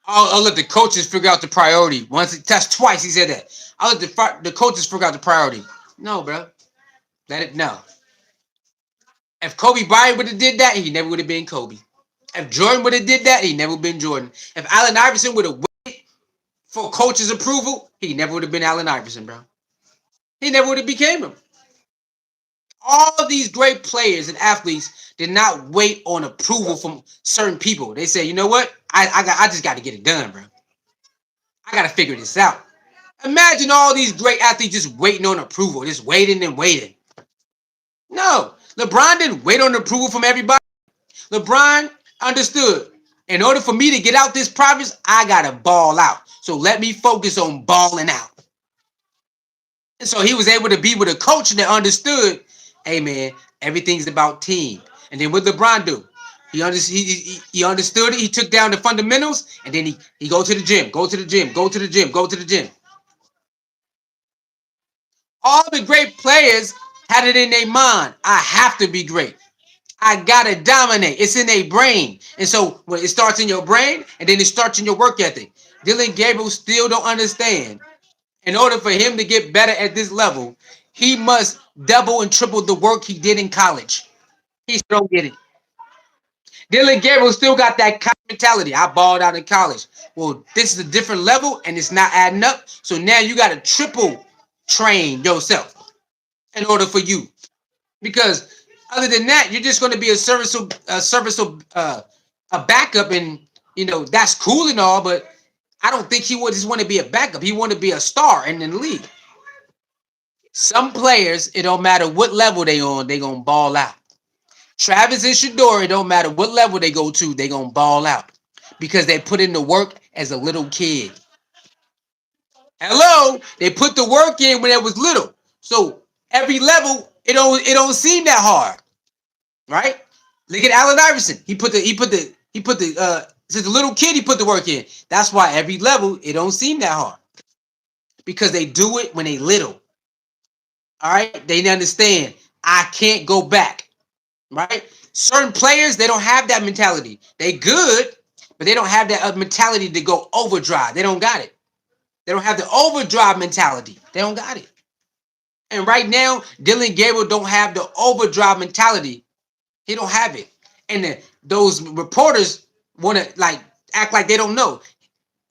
I'll let the coaches figure out the priority. That's twice he said that. I'll let the coaches figure out the priority. No, bro. No. If Kobe Bryant would have did that, he never would have been Kobe. If Jordan would have did that, he never would have been Jordan. If Allen Iverson would have waited for coach's approval, he never would have been Allen Iverson, bro. He never would have became him. All these great players and athletes did not wait on approval from certain people. They say, you know what? I just got to get it done, bro. I got to figure this out. Imagine all these great athletes just waiting on approval, just waiting and waiting. No, LeBron didn't wait on approval from everybody. LeBron understood. In order for me to get out this province, I got to ball out. So let me focus on balling out. And so he was able to be with a coach that understood, hey, man, everything's about team. And then what LeBron do? He understood it. He took down the fundamentals, and then he go to the gym, go to the gym, go to the gym, go to the gym. All the great players had it in their mind. I have to be great. I gotta dominate. It's in their brain. And so when it starts in your brain and then it starts in your work ethic. Dillon Gabriel still don't understand. In order for him to get better at this level, he must double and triple the work he did in college. He still don't get it. Dillon Gabriel still got that kind of mentality. I balled out in college. Well, this is a different level and it's not adding up. So now you got to triple train yourself in order for you. Because other than that, you're just going to be a backup, and that's cool and all. But I don't think he would just want to be a backup. He want to be a star in the league. Some players, it don't matter what level they on, they gonna ball out. Travis and Shedeur, it don't matter what level they go to, they gonna ball out because they put in the work as a little kid. Hello, they put the work in when it was little. So every level, it don't seem that hard, right? Look at Allen Iverson. Since a little kid, he put the work in. That's why every level, it don't seem that hard because they do it when they little. All right, they understand. I can't go back. Right? Certain players, they don't have that mentality. They good, but they don't have that mentality to go overdrive. They don't got it. They don't have the overdrive mentality. They don't got it. And right now, Dillon Gabriel don't have the overdrive mentality. He don't have it. And those reporters want to act like they don't know.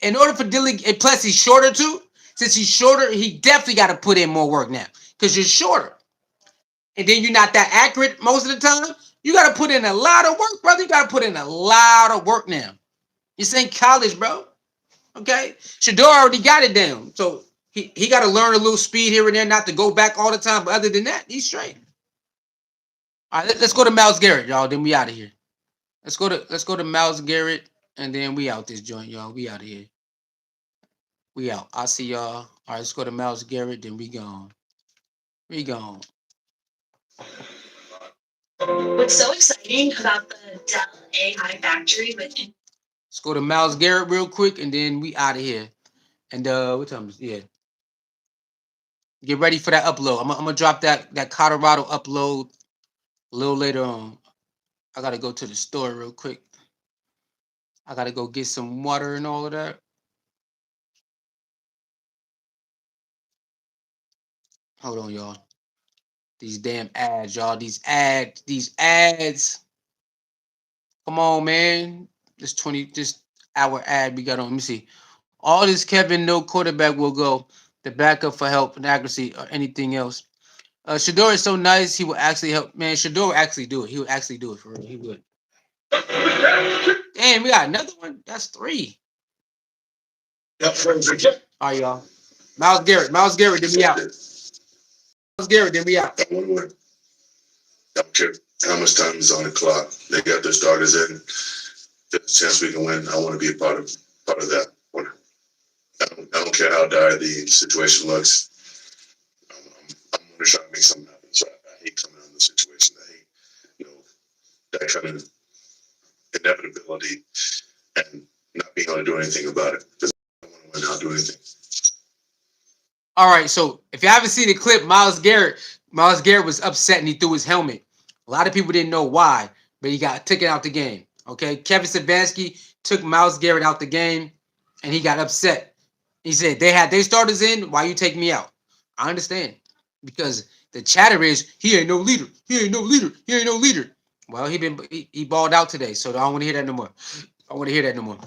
In order for Dillon, and plus he's shorter too. Since he's shorter, he definitely got to put in more work now because you're shorter. And then you're not that accurate most of the time. You got to put in a lot of work, brother. You got to put in a lot of work now. This ain't college, bro. Okay? Shedeur already got it down. So he got to learn a little speed here and there, not to go back all the time. But other than that, he's straight. All right, let's go to MYLES Garrett, y'all. Then we out of here. Let's go to MYLES Garrett, and then we out this joint, y'all. We out of here. We out. I'll see y'all. All right, let's go to MYLES Garrett, then we gone. We gone. What's so exciting about the Dell AI factory with Let's go to MYLES Garrett real quick, and then we out of here. And what time is it? Yeah. Get ready for that upload. I'm gonna drop that Colorado upload a little later on. I gotta go to the store real quick. I gotta go get some water and all of that. Hold on, y'all. These damn ads, y'all. These ads. Come on, man. This hour ad we got on. Let me see. All this Kevin, no quarterback will go. The backup for help and accuracy or anything else. Shedeur is so nice. He will actually help. Man, Shedeur will actually do it. He would actually do it for real. He would. Damn, we got another one. That's 3. Yep. All right, y'all. MYLES Garrett, then we out. MYLES Garrett, then we out. I don't care how much time is on the clock. They got their starters in. There's a chance we can win. I want to be a part of that. I don't care how dire the situation looks. I'm going to try to make something happen. So I hate coming out of the situation. I hate, that kind of inevitability and not being able to do anything about it. Because I don't want to win. I'll do anything. All right, so if you haven't seen the clip, MYLES Garrett was upset and he threw his helmet. A lot of people didn't know why, but he got taken out the game. Okay, Kevin Stefanski took MYLES Garrett out the game, and he got upset. He said, they had their starters in, why you take me out? I understand. Because the chatter is, he ain't no leader. He ain't no leader. He ain't no leader. Well, he balled out today, so I don't want to hear that no more. I don't want to hear that no more.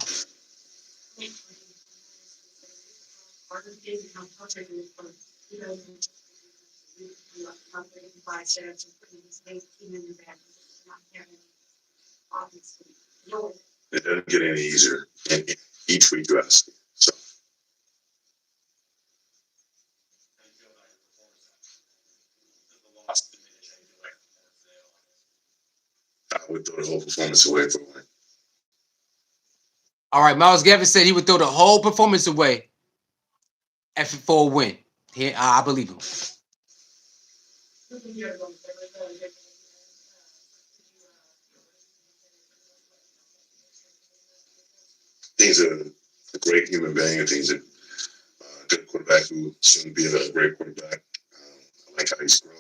It doesn't get any easier each week you ask. So I would throw the whole performance away for one. All right, MYLES Garrett said he would throw the whole performance away for a win. I believe him. He's a great human being. I think he's a good quarterback who soon be a great quarterback. like how he's grown.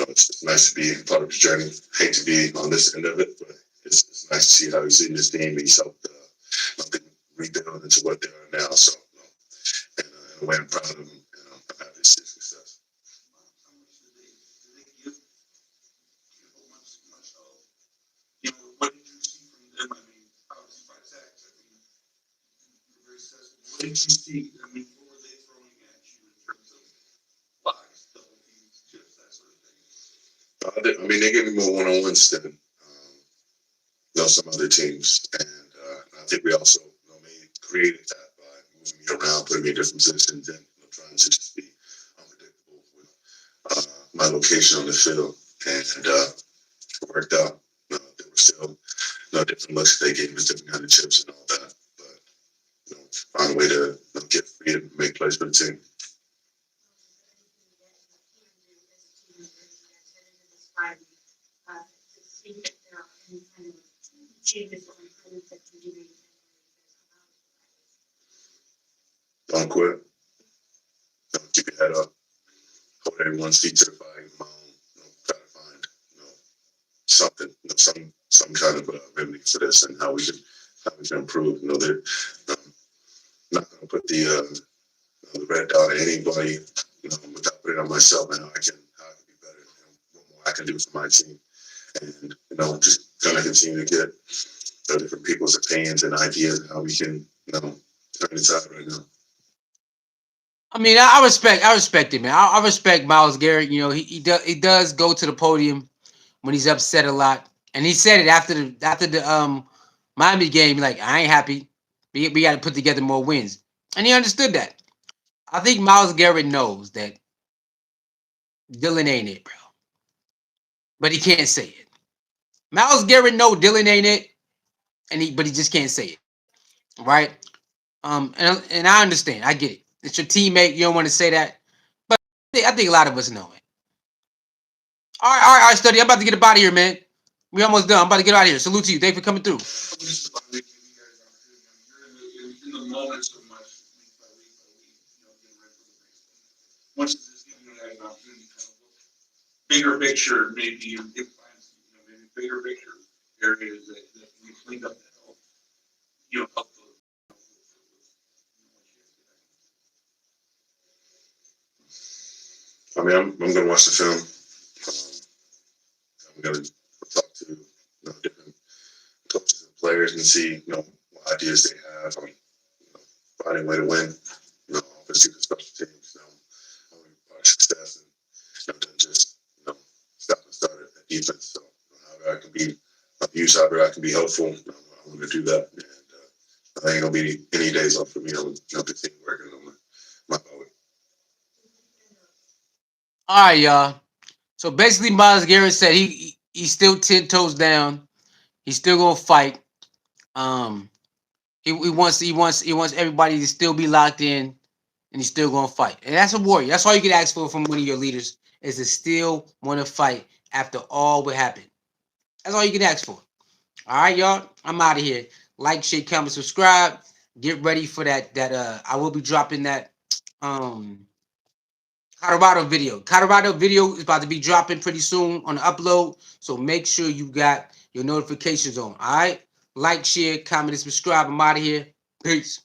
It's nice to be part of his journey. Hate to be on this end of it, but it's nice to see how he's in this team. He's helped them rebuild into what they are now. So, in a way, I'm proud of him, and I'm happy to see his success. What did you see from them? I mean, obviously by sacks. I mean, you're very successful. What did you see? I mean, what were they throwing at you in terms of blocks, double teams, chips, that sort of thing? I mean, they gave me more one-on-ones than some other teams, and I think we also created that by moving me around, putting me in different positions, and trying to just be unpredictable with my location on the field, and it worked out. There were still different looks that they gave us, different kind of chips and all that, but find a way to get freedom and make plays for the team. Don't quit. Don't keep your head up. Hold everyone's feet to the fire. Try to find something, some kind of remedy for this, and how we can improve. They're not going to put the red dot on anybody without putting it on myself, and how I can be better. What more I can do for my team, and just going to continue to get different people's opinions and ideas and how we can turn the tide right now. I mean, I respect it, man. I respect Myles Garrett. He does go to the podium when he's upset a lot, and he said it after the Miami game. Like, I ain't happy. We got to put together more wins, and he understood that. I think Myles Garrett knows that Dillon ain't it, bro, but he can't say it. Myles Garrett know Dillon ain't it, but he just can't say it, right? And I understand. I get it. It's your teammate. You don't want to say that, but I think a lot of us know it. All right, Study. I'm about to get up out of here, man. We almost done. I'm about to get out of here. Salute to you. Thanks for coming through. You're in the moment so much, week by week, getting ready for the next one. Once this giving you guys an opportunity to kind of look bigger picture, maybe you can find maybe bigger picture areas that we cleaned up to help I mean, I'm going to watch the film. I'm going to talk to different coaches and players and see what ideas they have on finding a way to win. Offensive and special teams. Our success, and then just stop and start at defense. So however I can be of use, however I can be helpful, I'm going to do that. And I ain't going to be any days off for me. I'm going to continue working on my power. All right, y'all. So basically, Myles Garrett said he's still 10 toes down. He's still gonna fight. He wants everybody to still be locked in, and he's still gonna fight. And that's a warrior. That's all you can ask for from one of your leaders, is to still want to fight after all what happened. That's all you can ask for. All right, y'all. I'm out of here. Like, share, comment, subscribe. Get ready for that. I will be dropping that Colorado video is about to be dropping pretty soon on the upload. So make sure you got your notifications on. All right. Like, share, comment, and subscribe. I'm out of here. Peace.